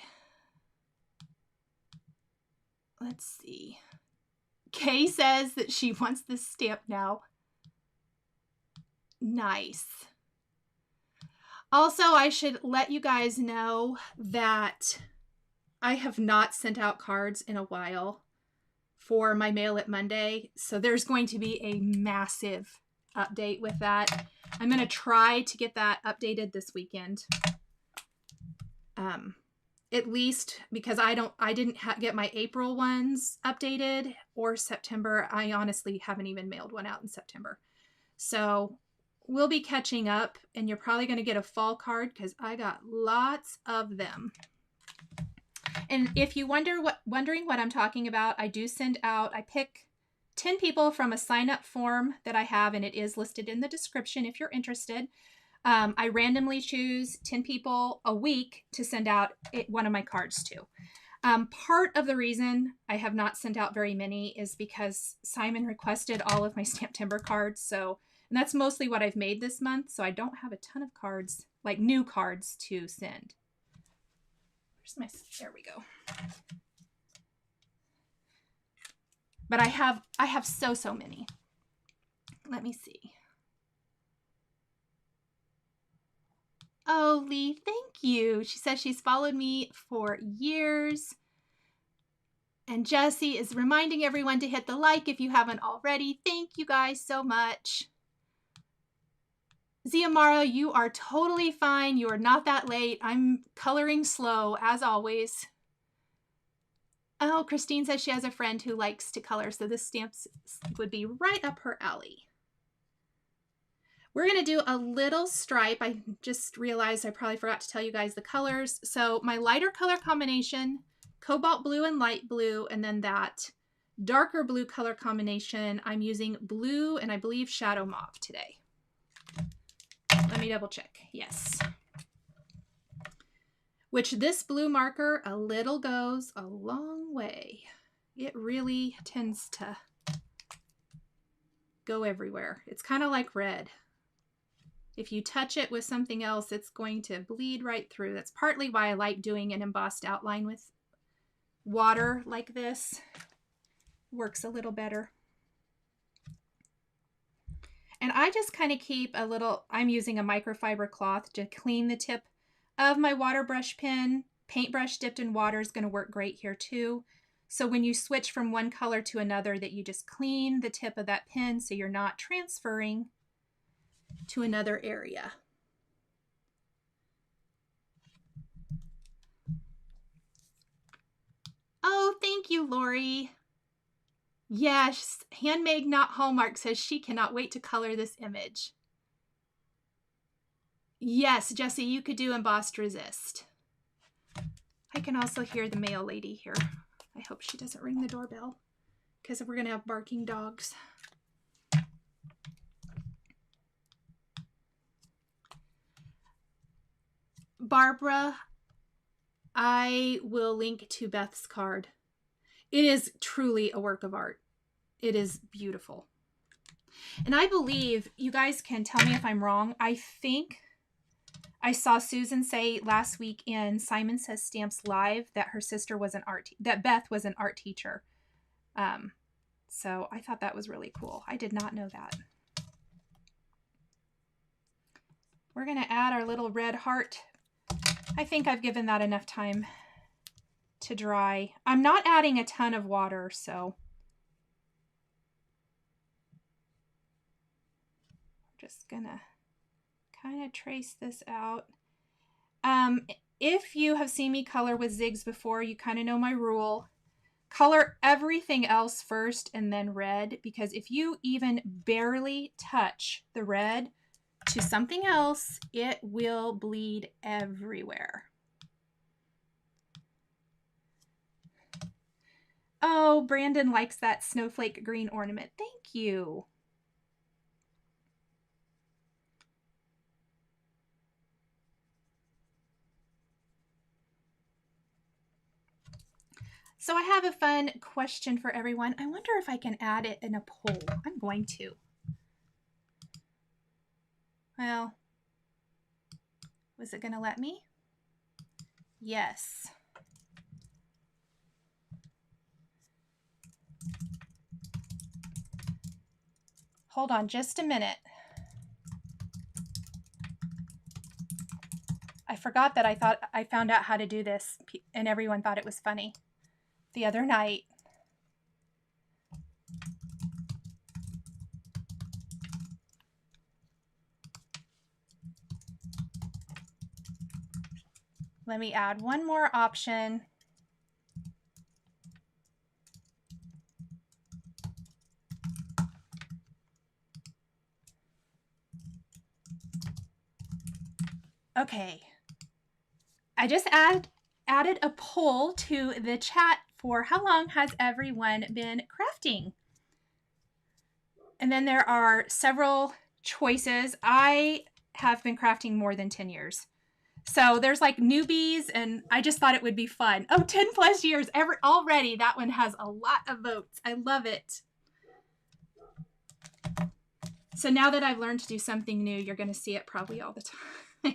let's see. Kay says that she wants this stamp now. Nice. Also, I should let you guys know that I have not sent out cards in a while for my Mail It Monday, so there's going to be a massive update with that. I'm going to try to get that updated this weekend. At least because I didn't get my April ones updated or September. I honestly haven't even mailed one out in September. So we'll be catching up, and you're probably going to get a fall card because I got lots of them. And if you wondering what I'm talking about, I do send out, I pick 10 people from a sign-up form that I have, and it is listed in the description if you're interested. I randomly choose 10 people a week to send out one of my cards to. Part of the reason I have not sent out very many is because Simon requested all of my Stamptember cards, and that's mostly what I've made this month, so I don't have a ton of cards, like new cards to send. There we go. But I have so many. Let me see. Oh, Lee, thank you. She says she's followed me for years. And Jessie is reminding everyone to hit the like if you haven't already. Thank you guys so much. Ziamara, you are totally fine. You are not that late. I'm coloring slow, as always. Oh, Christine says she has a friend who likes to color, so this stamp would be right up her alley. We're going to do a little stripe. I just realized I probably forgot to tell you guys the colors. So my lighter color combination, cobalt blue and light blue, and then that darker blue color combination, I'm using blue and I believe shadow mauve today. Let me double check. Yes. Which this blue marker, a little goes a long way. It really tends to go everywhere. It's kind of like red. If you touch it with something else, it's going to bleed right through. That's partly why I like doing an embossed outline with water like this. Works a little better. And I just kind of keep a little, I'm using a microfiber cloth to clean the tip of my water brush pen. Paintbrush dipped in water is going to work great here too. So when you switch from one color to another, that you just clean the tip of that pen so you're not transferring to another area. Oh, thank you, Lori. Yes, Handmade Not Hallmark says she cannot wait to color this image. Yes, Jessie, you could do embossed resist. I can also hear the mail lady here. I hope she doesn't ring the doorbell because we're going to have barking dogs. Barbara, I will link to Beth's card. It is truly a work of art. It is beautiful. And I believe, you guys can tell me if I'm wrong, I think I saw Susan say last week in Simon Says Stamps Live that her sister was an that Beth was an art teacher. So I thought that was really cool. I did not know that. We're going to add our little red heart. I think I've given that enough time to dry. I'm not adding a ton of water, so just gonna kind of trace this out. If you have seen me color with zigs before, you kind of know my rule. Color everything else first and then red, because if you even barely touch the red to something else, it will bleed everywhere. Oh, Brandon likes that snowflake green ornament. Thank you. So I have a fun question for everyone. I wonder if I can add it in a poll. I'm going to. Well, was it going to let me? Yes. Hold on just a minute. I forgot that I found out how to do this and everyone thought it was funny the other night. Let me add one more option. Okay. I just added a poll to the chat for how long has everyone been crafting? And then there are several choices. I have been crafting more than 10 years. So there's like newbies, and I just thought it would be fun. Oh, 10 plus years already. That one has a lot of votes. I love it. So now that I've learned to do something new, you're going to see it probably all the time.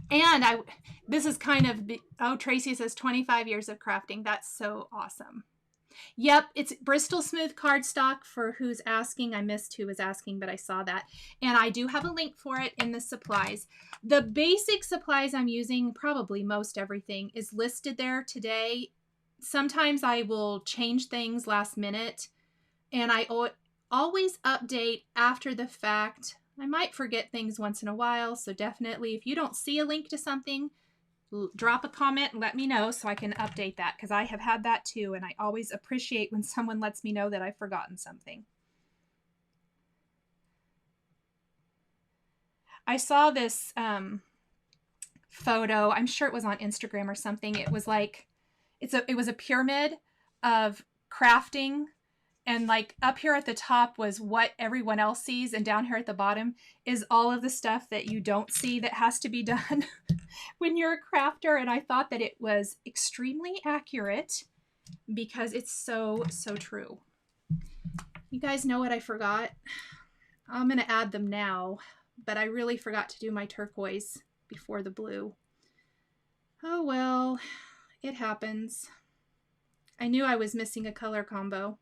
And this is kind of, oh, Tracy says 25 years of crafting. That's so awesome. Yep, it's Bristol Smooth Cardstock for who's asking. I missed who was asking, but I saw that. And I do have a link for it in the supplies. The basic supplies I'm using, probably most everything, is listed there today. Sometimes I will change things last minute, and I always update after the fact. I might forget things once in a while, so definitely if you don't see a link to something, drop a comment and let me know so I can update that, because I have had that too, and I always appreciate when someone lets me know that I've forgotten something. I saw this photo. I'm sure it was on Instagram or something. It was like it was a pyramid of crafting, and like up here at the top was what everyone else sees, and down here at the bottom is all of the stuff that you don't see that has to be done when you're a crafter. And I thought that it was extremely accurate because it's so true. You guys know what I forgot? I'm going to add them now, but I really forgot to do my turquoise before the blue. Oh well, it happens. I knew I was missing a color combo.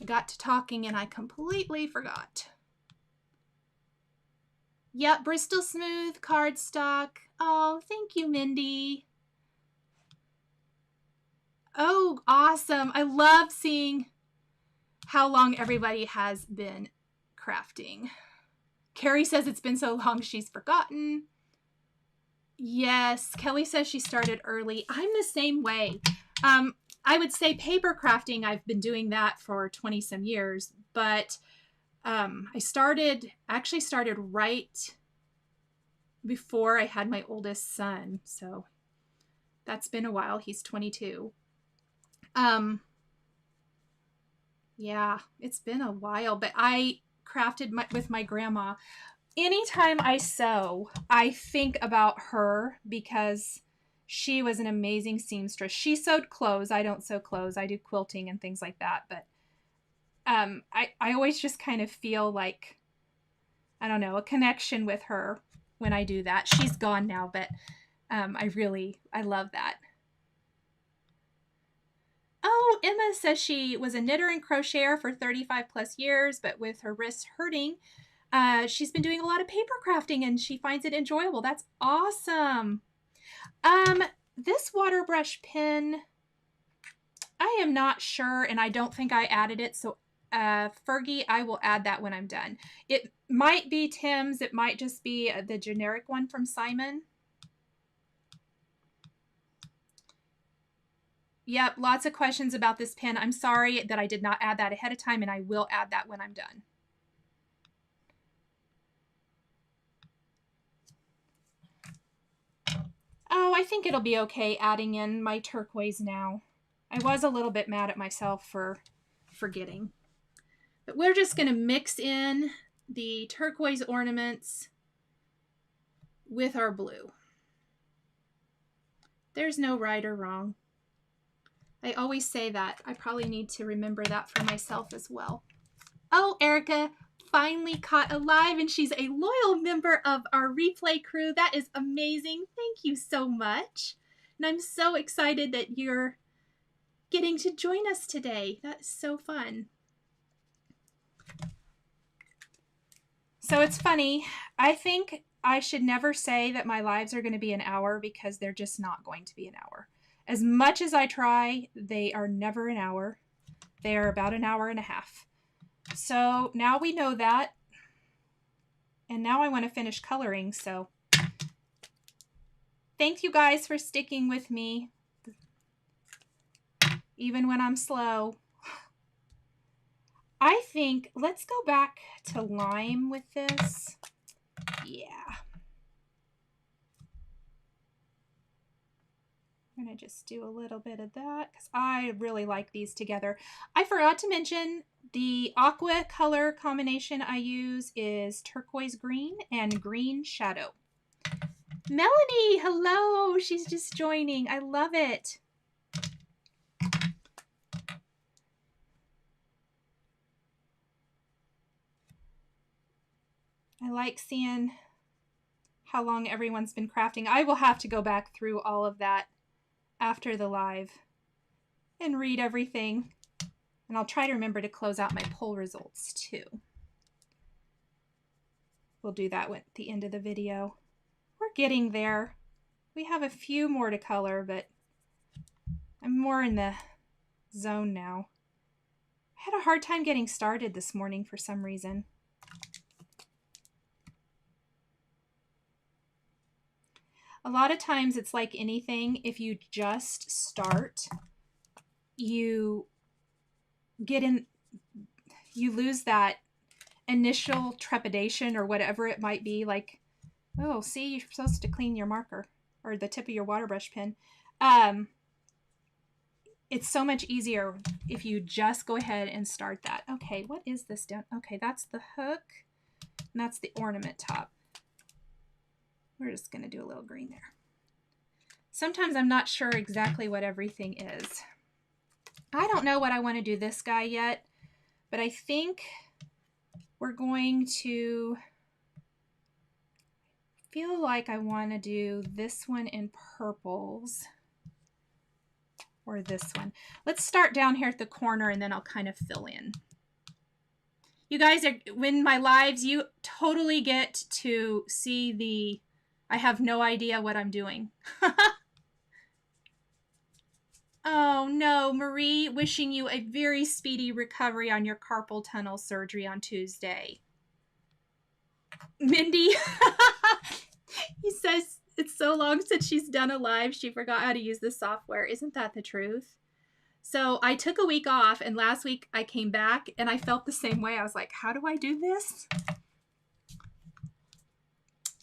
I got to talking and I completely forgot. Yep, Bristol Smooth Cardstock. Oh, thank you, Mindy. Oh, awesome. I love seeing how long everybody has been crafting. Carrie says it's been so long she's forgotten. Yes, Kelly says she started early. I'm the same way. I would say paper crafting, I've been doing that for 20 some years, but I actually started right before I had my oldest son. So that's been a while. He's 22. Yeah, it's been a while, but I crafted with my grandma. Anytime I sew, I think about her because she was an amazing seamstress. She sewed clothes. I don't sew clothes. I do quilting and things like that. But I always just kind of feel like, I don't know, a connection with her when I do that. She's gone now, but I love that. Oh, Emma says she was a knitter and crocheter for 35 plus years, but with her wrists hurting, she's been doing a lot of paper crafting and she finds it enjoyable. That's awesome. This water brush pen, I am not sure, and I don't think I added it. So, Fergie, I will add that when I'm done. It might be Tim's. It might just be the generic one from Simon. Yep, lots of questions about this pen. I'm sorry that I did not add that ahead of time, and I will add that when I'm done. Oh, I think it'll be okay adding in my turquoise now. I was a little bit mad at myself for forgetting. But we're just going to mix in the turquoise ornaments with our blue. There's no right or wrong. I always say that. I probably need to remember that for myself as well. Oh, Erica finally caught alive, and she's a loyal member of our replay crew. That is amazing. Thank you so much. And I'm so excited that you're getting to join us today. That is so fun. So it's funny. I think I should never say that my lives are going to be an hour, because they're just not going to be an hour. As much as I try, they are never an hour. They are about an hour and a half. So now we know that. And now I want to finish coloring. So thank you guys for sticking with me, even when I'm slow. I think let's go back to lime with this. Yeah. I'm going to just do a little bit of that because I really like these together. I forgot to mention the aqua color combination I use is turquoise green and green shadow. Melanie, hello. She's just joining. I love it. I like seeing how long everyone's been crafting. I will have to go back through all of that after the live and read everything. And I'll try to remember to close out my poll results too. We'll do that at the end of the video. We're getting there. We have a few more to color, but I'm more in the zone now. I had a hard time getting started this morning for some reason. A lot of times it's like anything, if you just start, you lose that initial trepidation or whatever it might be, like, oh, see, you're supposed to clean your marker or the tip of your water brush pen. It's so much easier if you just go ahead and start that. Okay, what is this down? Okay, that's the hook and that's the ornament top. We're just going to do a little green there. Sometimes I'm not sure exactly what everything is. I don't know what I want to do this guy yet, but I think we're going to feel like I want to do this one in purples or this one. Let's start down here at the corner and then I'll kind of fill in. You guys are, when my lives, you totally get to see the, I have no idea what I'm doing. Oh no, Marie, wishing you a very speedy recovery on your carpal tunnel surgery on Tuesday. Mindy, he says it's so long since she's done a live, she forgot how to use the software. Isn't that the truth? So I took a week off and last week I came back and I felt the same way. I was like, how do I do this?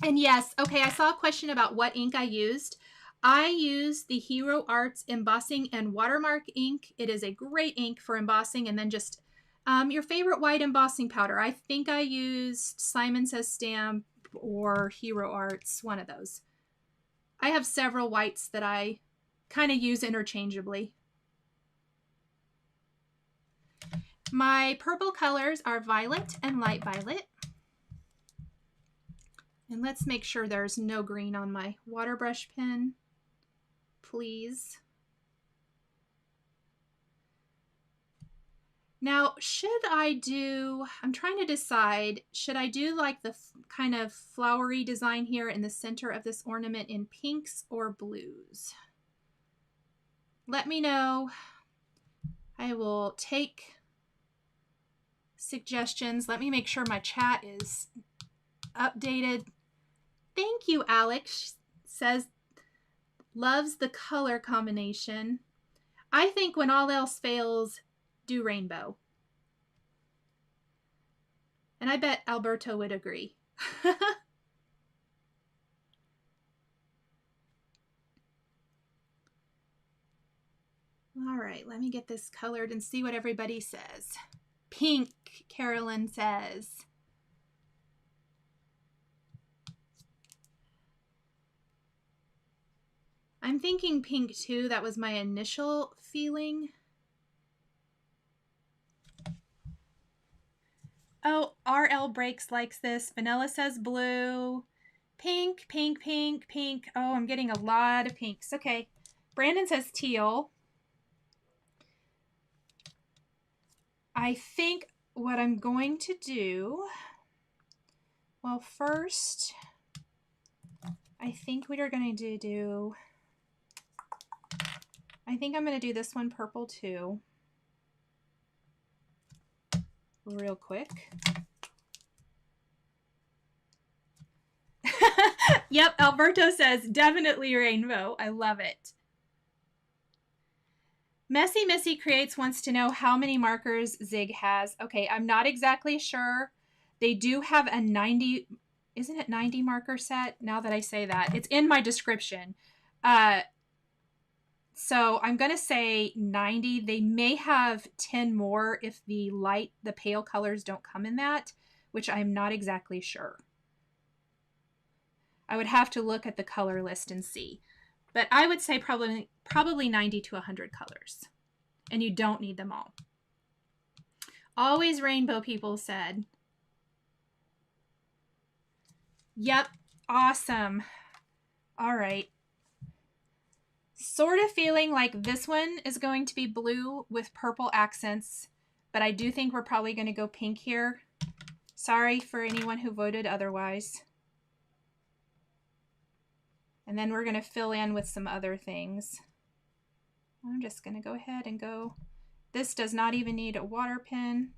And yes, okay, I saw a question about what ink I used. I use the Hero Arts Embossing and Watermark ink. It is a great ink for embossing, and then just your favorite white embossing powder. I think I used Simon Says Stamp or Hero Arts, one of those. I have several whites that I kind of use interchangeably. My purple colors are violet and light violet. And let's make sure there's no green on my water brush pen, please. Now, should I do, I'm trying to decide, should I do like the kind of flowery design here in the center of this ornament in pinks or blues? Let me know. I will take suggestions. Let me make sure my chat is updated. Thank you, Alex. Says, loves the color combination. I think when all else fails, do rainbow. And I bet Alberto would agree. All right, let me get this colored and see what everybody says. Pink, Carolyn says. I'm thinking pink too. That was my initial feeling. Oh, RL Breaks likes this. Vanilla says blue. Pink, pink, pink, pink. Oh, I'm getting a lot of pinks. Okay. Brandon says teal. I think what I'm going to do, well, first, I think we are going to do, I think I'm going to do this one purple too. Real quick. Yep, Alberto says definitely rainbow. I love it. Messy Missy Creates wants to know how many markers Zig has. Okay, I'm not exactly sure. They do have a 90, isn't it 90 marker set? Now that I say that, it's in my description. So I'm going to say 90. They may have 10 more if the pale colors don't come in that, which I'm not exactly sure. I would have to look at the color list and see. But I would say probably 90 to 100 colors. And you don't need them all. Always rainbow, people said. Yep. Awesome. All right. Sort of feeling like this one is going to be blue with purple accents, but I do think we're probably going to go pink here. Sorry for anyone who voted otherwise. And then we're going to fill in with some other things. I'm just going to go ahead and go. This does not even need a water pen.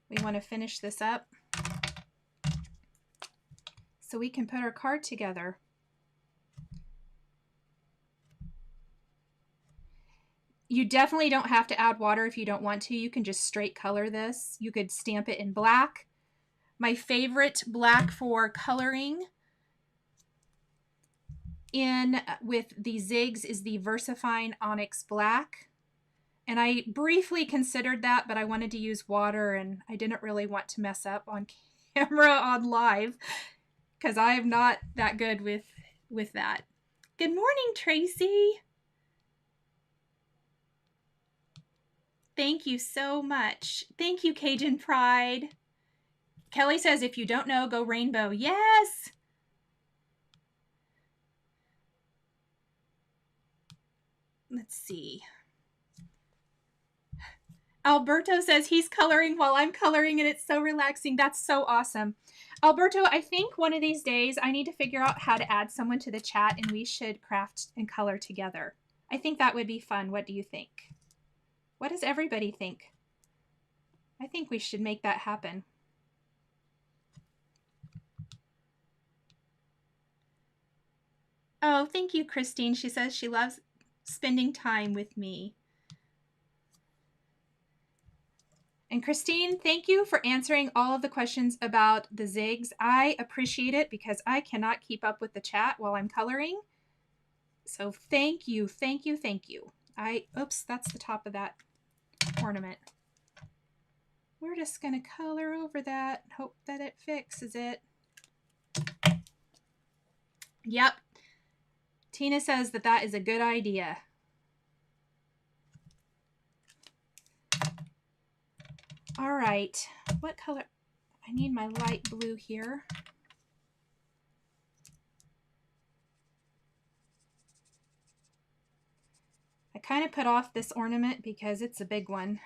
We want to finish this up so we can put our card together. You definitely don't have to add water if you don't want to. You can just straight color this. You could stamp it in black. My favorite black for coloring in with the zigs is the VersaFine Onyx Black. And I briefly considered that, but I wanted to use water and I didn't really want to mess up on camera on live because I am not that good with that. Good morning, Tracy. Thank you so much. Thank you, Cajun Pride. Kelly says, if you don't know, go rainbow. Yes. Let's see. Alberto says he's coloring while I'm coloring and it's so relaxing. That's so awesome. Alberto, I think one of these days I need to figure out how to add someone to the chat and we should craft and color together. I think that would be fun. What do you think? What does everybody think? I think we should make that happen. Oh, thank you, Christine. She says she loves spending time with me. And Christine, thank you for answering all of the questions about the zigs. I appreciate it because I cannot keep up with the chat while I'm coloring. So thank you, thank you, thank you. Oops, that's the top of that ornament. We're just going to color over that, hope that it fixes it. Yep. Tina says that that is a good idea. All right, what color? I need my light blue here. I kind of put off this ornament because it's a big one.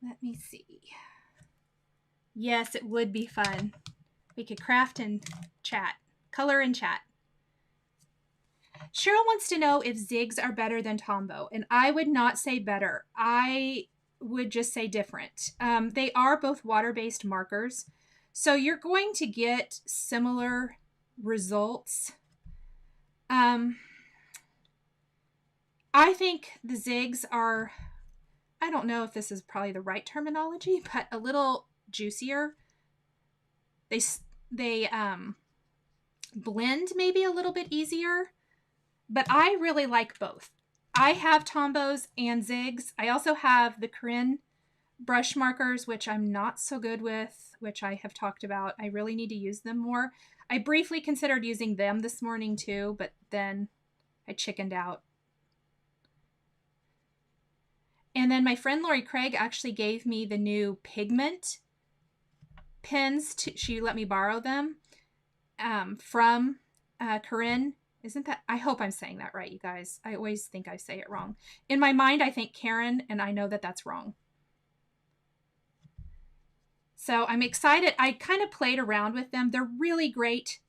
Let me see. Yes, it would be fun. We could craft and chat, color and chat. Cheryl wants to know if zigs are better than Tombow, and I would not say better. I would just say different. They are both water-based markers, so you're going to get similar results. I think the zigs are, I don't know if this is probably the right terminology, but a little juicier. They blend maybe a little bit easier, but I really like both. I have Tombows and zigs. I also have the Corinne brush markers, which I'm not so good with, which I have talked about. I really need to use them more. I briefly considered using them this morning too, but then I chickened out. And then my friend Lori Craig actually gave me the new pigment pens. She let me borrow them from Corinne. Isn't that, I hope I'm saying that right, you guys. I always think I say it wrong. In my mind, I think Karen, and I know that that's wrong. So I'm excited. I kind of played around with them. They're really great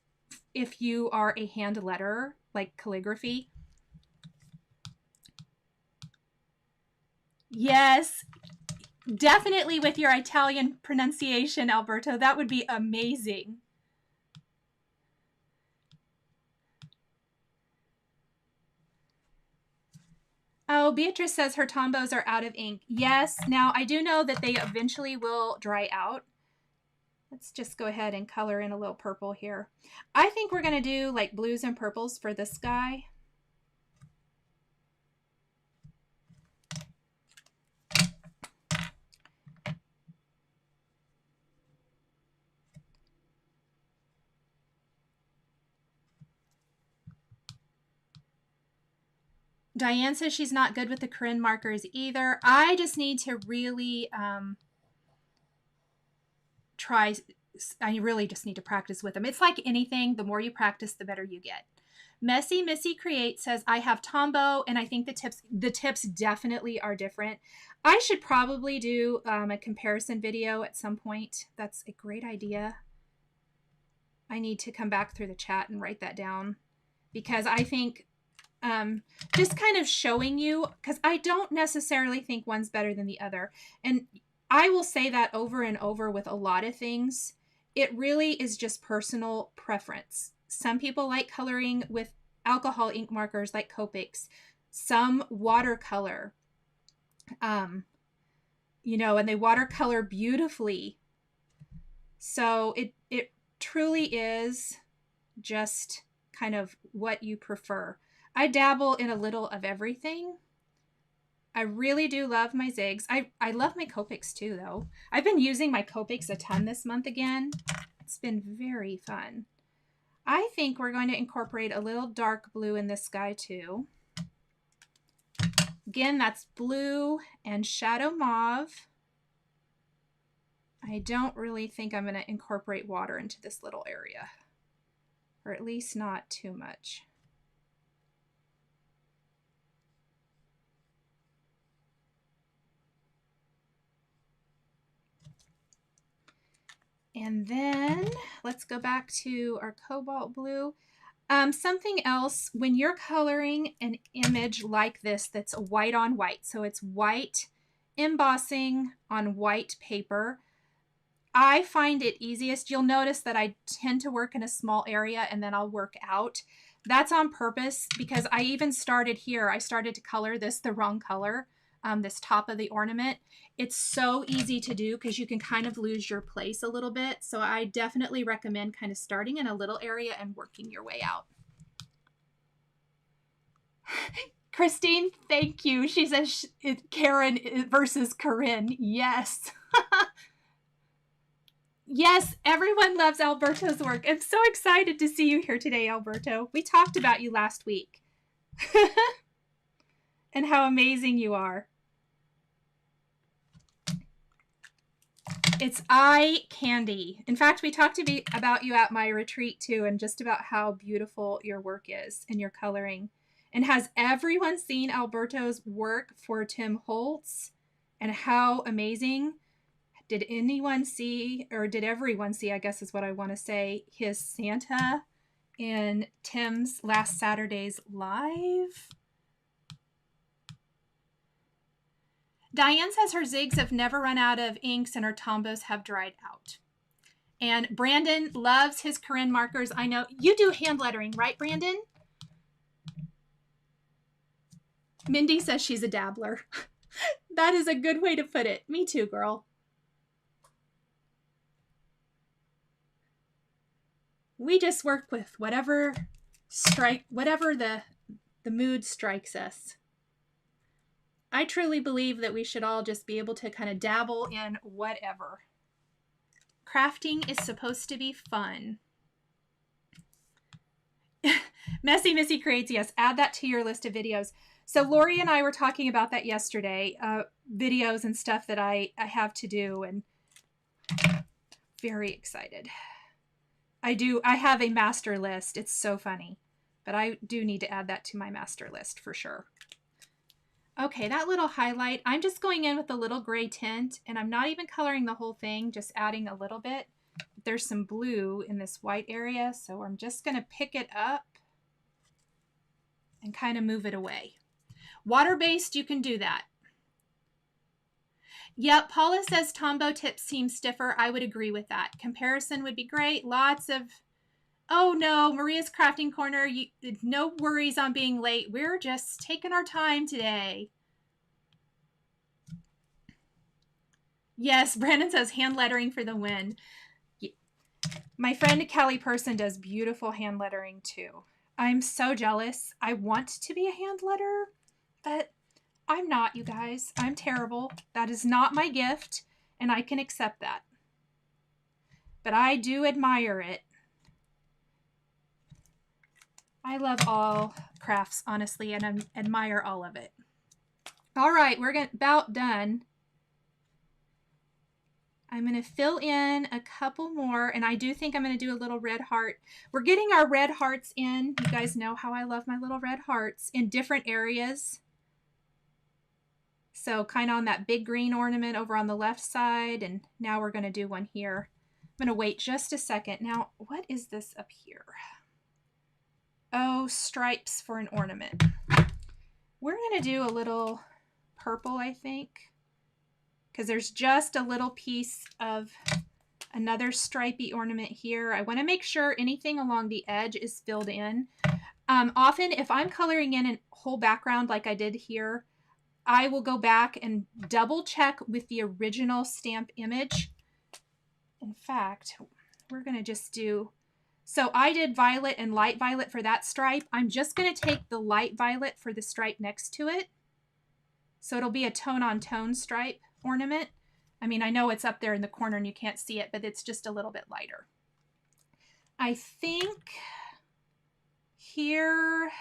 if you are a hand letterer, like calligraphy. Yes, definitely with your Italian pronunciation, Alberto. That would be amazing. Oh, Beatrice says her Tombows are out of ink. Yes. Now, I do know that they eventually will dry out. Let's just go ahead and color in a little purple here. I think we're going to do like blues and purples for this guy. Diane says she's not good with the Corinne markers either. I just need to really I really just need to practice with them. It's like anything, the more you practice, the better you get. Messy Missy Create says, I have Tombow, and I think the tips definitely are different. I should probably do a comparison video at some point. That's a great idea. I need to come back through the chat and write that down, because I think just kind of showing you, because I don't necessarily think one's better than the other. And I will say that over and over with a lot of things. It really is just personal preference. Some people like coloring with alcohol ink markers like Copics, some watercolor, you know, and they watercolor beautifully. So it truly is just kind of what you prefer. I dabble in a little of everything. I really do love my zigs. I love my Copics too, though. I've been using my Copics a ton this month again. It's been very fun. I think we're going to incorporate a little dark blue in this guy too. Again, that's blue and shadow mauve. I don't really think I'm going to incorporate water into this little area, or at least not too much. And then let's go back to our cobalt blue. Something else, when you're coloring an image like this that's white on white, so it's white embossing on white paper, I find it easiest. You'll notice that I tend to work in a small area and then I'll work out. That's on purpose, because I even started here. I started to color this the wrong color, this top of the ornament. It's so easy to do because you can kind of lose your place a little bit. So I definitely recommend kind of starting in a little area and working your way out. Christine, thank you. She says Karen versus Corinne. Yes. Yes, everyone loves Alberto's work. I'm so excited to see you here today, Alberto. We talked about you last week and how amazing you are. It's eye candy. In fact, we talked about you at my retreat too, and just about how beautiful your work is and your coloring. And has everyone seen Alberto's work for Tim Holtz and how amazing? Did anyone see, or did everyone see, I guess is what I want to say, his Santa in Tim's last Saturday's live? Diane says her zigs have never run out of inks and her Tombows have dried out. And Brandon loves his Corinne markers. I know you do hand lettering, right, Brandon? Mindy says she's a dabbler. That is a good way to put it. Me too, girl. We just work with whatever the mood strikes us. I truly believe that we should all just be able to kind of dabble in whatever. Crafting is supposed to be fun. Messy Missy Creates, yes, add that to your list of videos. So Lori and I were talking about that yesterday, videos and stuff that I have to do, and very excited. I have a master list. It's so funny, but I do need to add that to my master list for sure. Okay, that little highlight, I'm just going in with a little gray tint, and I'm not even coloring the whole thing, just adding a little bit. There's some blue in this white area, so I'm just going to pick it up and kind of move it away. Water-based, you can do that. Yep, Paula says Tombow tips seem stiffer. I would agree with that. Comparison would be great. Lots of... Oh no, Maria's Crafting Corner, no worries on being late. We're just taking our time today. Yes, Brandon says hand lettering for the win. My friend Kelly Person does beautiful hand lettering too. I'm so jealous. I want to be a hand letterer, but I'm not, you guys. I'm terrible. That is not my gift, and I can accept that. But I do admire it. I love all crafts, honestly, and I admire all of it. All right, we're about done. I'm going to fill in a couple more, and I do think I'm going to do a little red heart. We're getting our red hearts in. You guys know how I love my little red hearts in different areas. So kind of on that big green ornament over on the left side, and now we're going to do one here. I'm going to wait just a second. Now, what is this up here? Oh, stripes for an ornament. We're going to do a little purple, I think, because there's just a little piece of another stripy ornament here. I want to make sure anything along the edge is filled in. Often, if I'm coloring in a whole background like I did here, I will go back and double check with the original stamp image. In fact, we're going to just do... So I did violet and light violet for that stripe. I'm just going to take the light violet for the stripe next to it. So it'll be a tone-on-tone stripe ornament. I mean, I know it's up there in the corner and you can't see it, but it's just a little bit lighter. I think here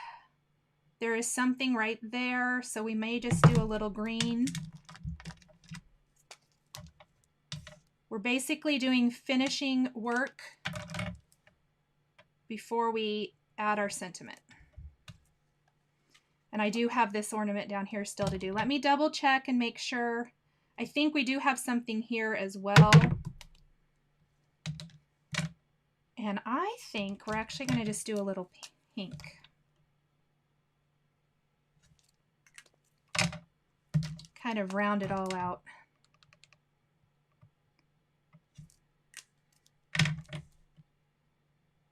there is something right there, so we may just do a little green. We're basically doing finishing work before we add our sentiment. And I do have this ornament down here still to do. Let me double check and make sure. I think we do have something here as well. And I think we're actually going to just do a little pink. Kind of round it all out.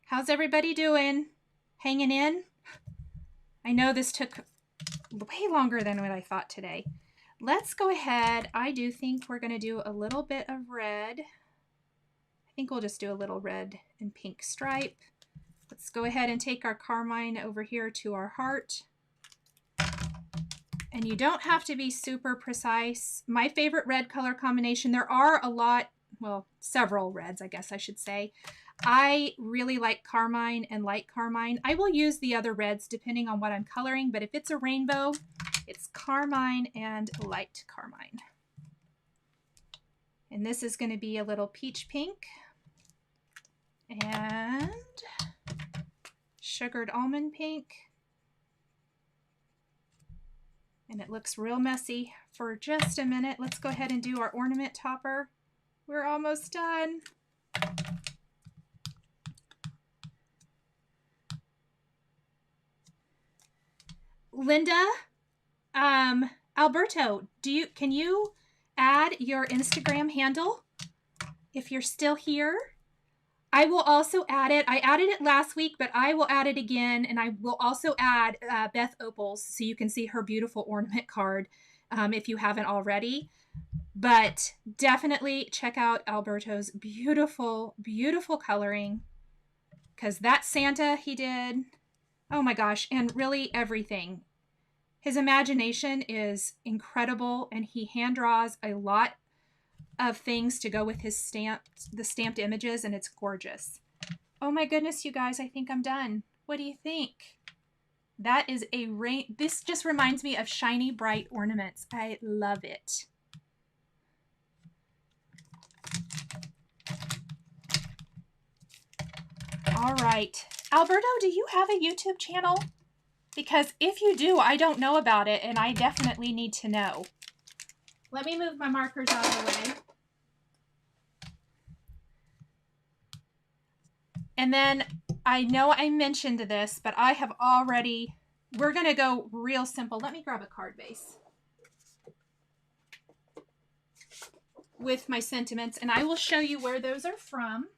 How's everybody doing? Hanging in? I know this took way longer than what I thought today. Let's go ahead. I do think we're going to do a little bit of red. I think we'll just do a little red and pink stripe. Let's go ahead and take our carmine over here to our heart. And you don't have to be super precise. My favorite red color combination, there are a lot, well, several reds, I guess I should say. I really like carmine and light carmine. I will use the other reds depending on what I'm coloring, but if it's a rainbow, it's carmine and light carmine. And this is going to be a little peach pink and sugared almond pink. And it looks real messy for just a minute. Let's go ahead and do our ornament topper. We're almost done. Linda, Alberto, can you add your Instagram handle if you're still here? I will also add it. I added it last week, but I will add it again, and I will also add Beth Opal's so you can see her beautiful ornament card if you haven't already. But definitely check out Alberto's beautiful, beautiful coloring, because that Santa he did, oh my gosh, and really everything. His imagination is incredible, and he hand draws a lot of things to go with his stamped images, and it's gorgeous. Oh my goodness, you guys, I think I'm done. What do you think? That is a this just reminds me of shiny, bright ornaments. I love it. All right. Alberto, do you have a YouTube channel? Because if you do, I don't know about it, and I definitely need to know. Let me move my markers out of the way. And then I know I mentioned this, but I have already, we're going to go real simple. Let me grab a card base with my sentiments, and I will show you where those are from.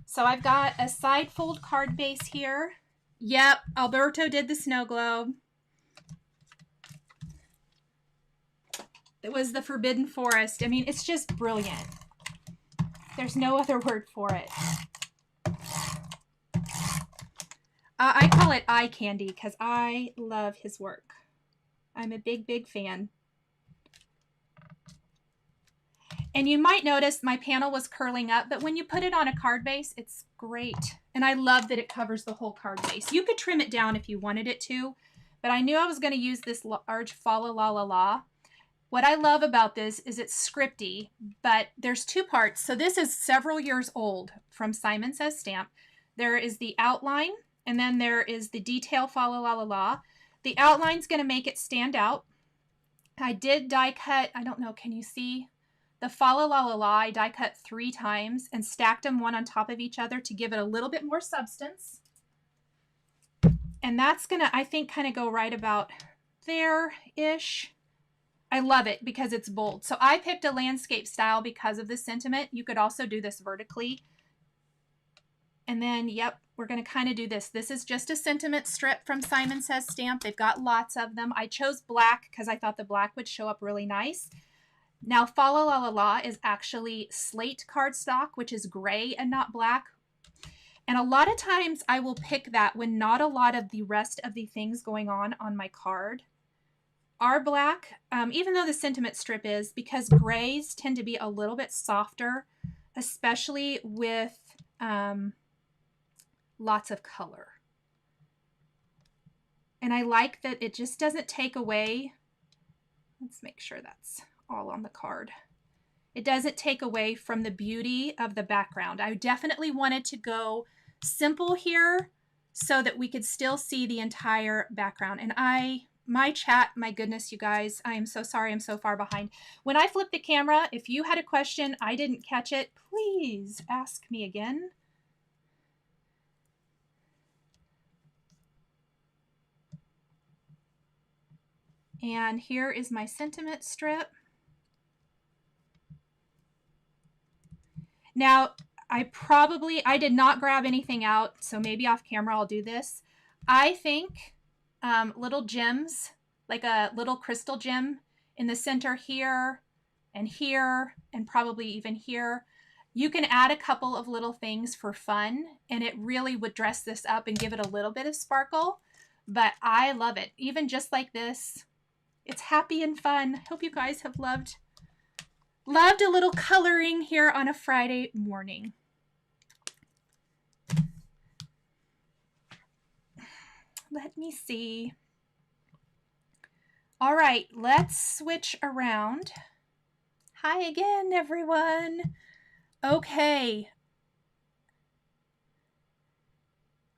So I've got a side fold card base here. Yep, Alberto did the snow globe. It was the Forbidden Forest. I mean, it's just brilliant. There's no other word for it. I call it eye candy because I love his work. I'm a big, big fan. And you might notice my panel was curling up, but when you put it on a card base, it's great. And I love that it covers the whole card base. You could trim it down if you wanted it to, but I knew I was going to use this large Fa La La La La. What I love about this is it's scripty, but there's two parts. So this is several years old from Simon Says Stamp. There is the outline, and then there is the detail Fa La La La La. The outline's going to make it stand out. I did die cut, I don't know, can you see? The Fa La La La La, I die cut 3 times and stacked them one on top of each other to give it a little bit more substance. And that's going to, I think, kind of go right about there-ish. I love it because it's bold. So I picked a landscape style because of the sentiment. You could also do this vertically. And then, yep, we're going to kind of do this. This is just a sentiment strip from Simon Says Stamp. They've got lots of them. I chose black because I thought the black would show up really nice. Now, Fa La La La La is actually slate cardstock, which is gray and not black. And a lot of times I will pick that when not a lot of the rest of the things going on my card are black, even though the sentiment strip is, because grays tend to be a little bit softer, especially with lots of color. And I like that it just doesn't take away, let's make sure that's all on the card. It doesn't take away from the beauty of the background. I definitely wanted to go simple here so that we could still see the entire background. And my chat, my goodness, you guys, I am so sorry I'm so far behind. When I flip the camera, if you had a question, I didn't catch it, please ask me again. And here is my sentiment strip. Now, I did not grab anything out, so maybe off camera I'll do this. I think little gems, like a little crystal gem in the center here, and probably even here. You can add a couple of little things for fun, and it really would dress this up and give it a little bit of sparkle, but I love it. Even just like this, it's happy and fun. Hope you guys have loved a little coloring here on a Friday morning. Let me see. All right, let's switch around. Hi again, everyone. Okay.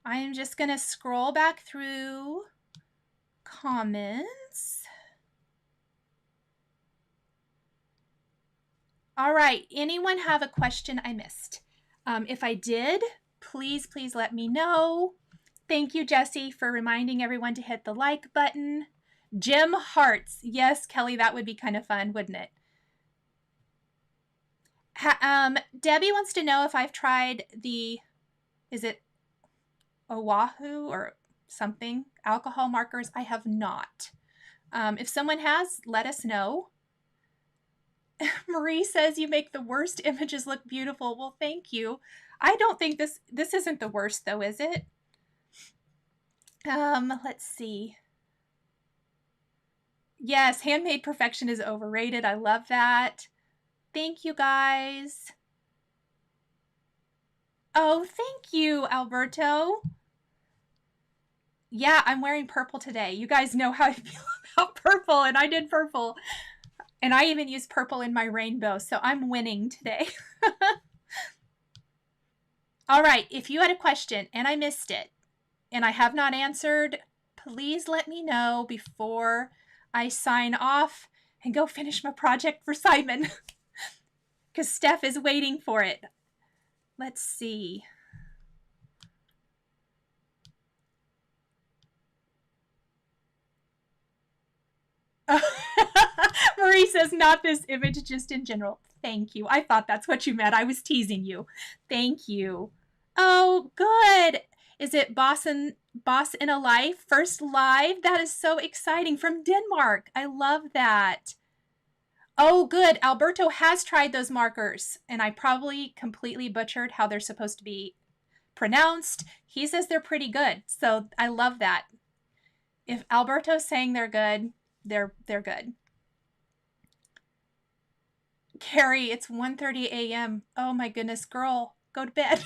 I am just going to scroll back through comments. All right, anyone have a question I missed? If I did, please let me know. Thank you, Jessie, for reminding everyone to hit the like button. Gem hearts. Yes, Kelly, that would be kind of fun, wouldn't it? Debbie wants to know if I've tried the, is it Oahu or something, alcohol markers. I have not. If someone has, let us know. Marie says you make the worst images look beautiful. Well, thank you. I don't think this isn't the worst though, is it? Let's see. Yes, handmade perfection is overrated. I love that. Thank you, guys. Oh, thank you, Alberto. Yeah, I'm wearing purple today. You guys know how I feel about purple, and I did purple. And I even used purple in my rainbow, so I'm winning today. All right, if you had a question and I missed it, and I have not answered, please let me know before I sign off and go finish my project for Simon. Because Steph is waiting for it. Let's see. Marie says, not this image, just in general. Thank you. I thought that's what you meant. I was teasing you. Thank you. Oh, good. Is it Boss in a Life? First live? That is so exciting. From Denmark. I love that. Oh, good. Alberto has tried those markers, and I probably completely butchered how they're supposed to be pronounced. He says they're pretty good, so I love that. If Alberto's saying they're good, they're good. Carrie, it's 1:30 a.m. Oh my goodness, girl, go to bed.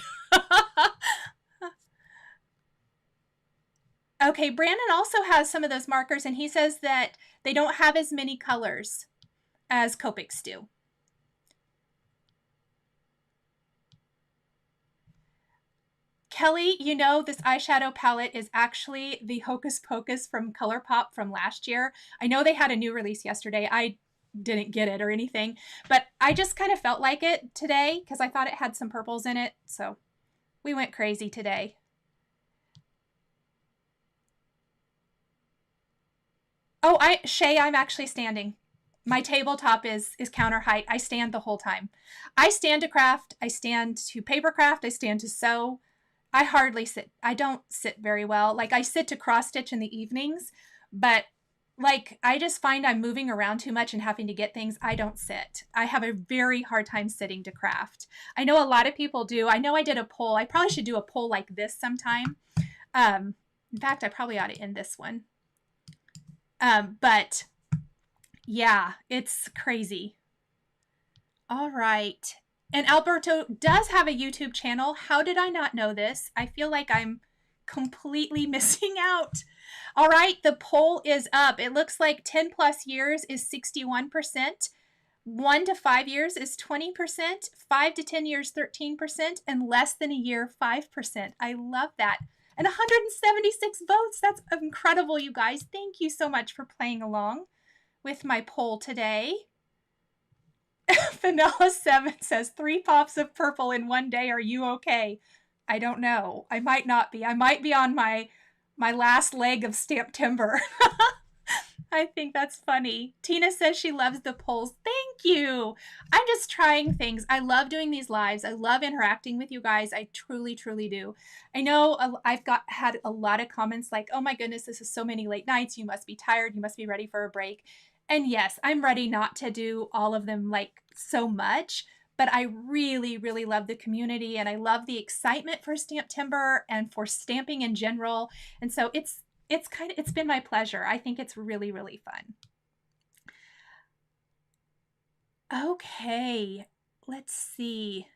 Okay, Brandon also has some of those markers, and he says that they don't have as many colors as Copics do. Kelly, you know this eyeshadow palette is actually the Hocus Pocus from ColourPop from last year. I know they had a new release yesterday. I didn't get it or anything, but I just kind of felt like it today because I thought it had some purples in it. So we went crazy today. Oh, Shay, I'm actually standing. My tabletop is counter height. I stand the whole time. I stand to craft. I stand to paper craft. I stand to sew. I hardly sit. I don't sit very well. Like I sit to cross stitch in the evenings, but like I just find I'm moving around too much and having to get things. I don't sit. I have a very hard time sitting to craft. I know a lot of people do. I know I did a poll. I probably should do a poll like this sometime. In fact, I probably ought to end this one. But yeah, it's crazy. All right. And Alberto does have a YouTube channel. How did I not know this? I feel like I'm completely missing out. All right, the poll is up. It looks like 10 plus years is 61%. 1 to 5 years is 20%. 5 to 10 years, 13%. And less than a year, 5%. I love that. And 176 votes. That's incredible, you guys. Thank you so much for playing along with my poll today. Vanilla 7 says 3 pops of purple in one day. Are you okay? I don't know. I might not be. I might be on my last leg of Stamptember. I think that's funny. Tina says she loves the polls. Thank you. I'm just trying things. I love doing these lives. I love interacting with you guys. I truly, truly do. I know I've had a lot of comments like, oh my goodness, this is so many late nights. You must be tired. You must be ready for a break. And yes, I'm ready not to do all of them like so much, but I really, really love the community and I love the excitement for Stamptember and for stamping in general. And so it's been my pleasure. I think it's really, really fun. Okay, let's see.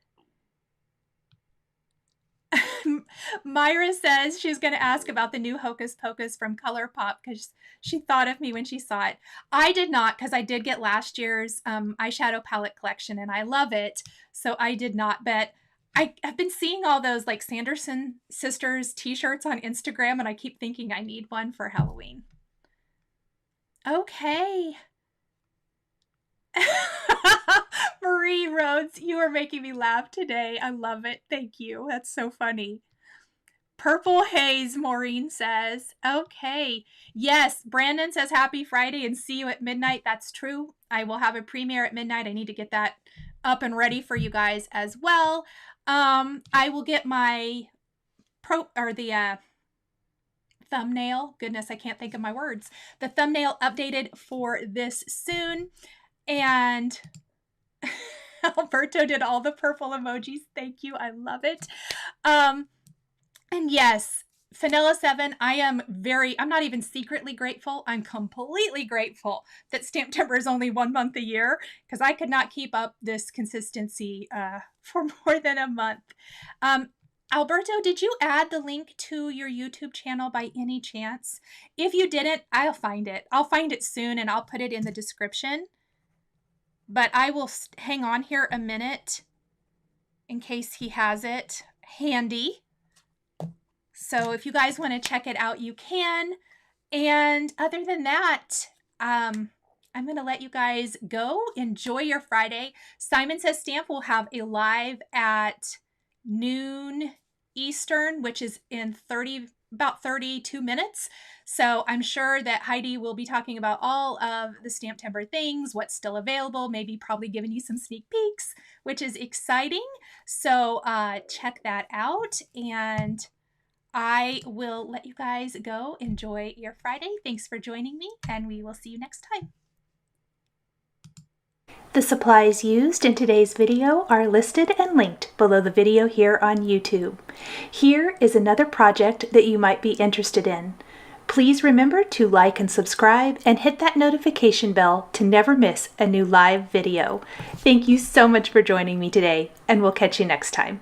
Myra says she's going to ask about the new Hocus Pocus from ColourPop because she thought of me when she saw it. I did not, because I did get last year's eyeshadow palette collection and I love it. So I did not, but I've been seeing all those like Sanderson Sisters t-shirts on Instagram and I keep thinking I need one for Halloween. Okay. Marie Rhodes, you are making me laugh today. I love it. Thank you. That's so funny. Purple Haze, Maureen says. Okay. Yes, Brandon says happy Friday and see you at midnight. That's true. I will have a premiere at midnight. I need to get that up and ready for you guys as well. I will get my thumbnail. Goodness, I can't think of my words. The thumbnail updated for this soon. And Alberto did all the purple emojis. Thank you. I love it. And yes, Vanilla 7, I'm not even secretly grateful. I'm completely grateful that Stamptember is only 1 month a year because I could not keep up this consistency for more than a month. Alberto, did you add the link to your YouTube channel by any chance? If you didn't, I'll find it. I'll find it soon and I'll put it in the description. But I will hang on here a minute in case he has it handy. So if you guys want to check it out, you can. And other than that, I'm going to let you guys go. Enjoy your Friday. Simon Says Stamp will have a live at noon Eastern, which is in about 32 minutes. So I'm sure that Heidi will be talking about all of the Stamptember things, what's still available, maybe probably giving you some sneak peeks, which is exciting. So check that out. And I will let you guys go. Enjoy your Friday. Thanks for joining me, and we will see you next time. The supplies used in today's video are listed and linked below the video here on YouTube. Here is another project that you might be interested in. Please remember to like and subscribe and hit that notification bell to never miss a new live video. Thank you so much for joining me today, and we'll catch you next time.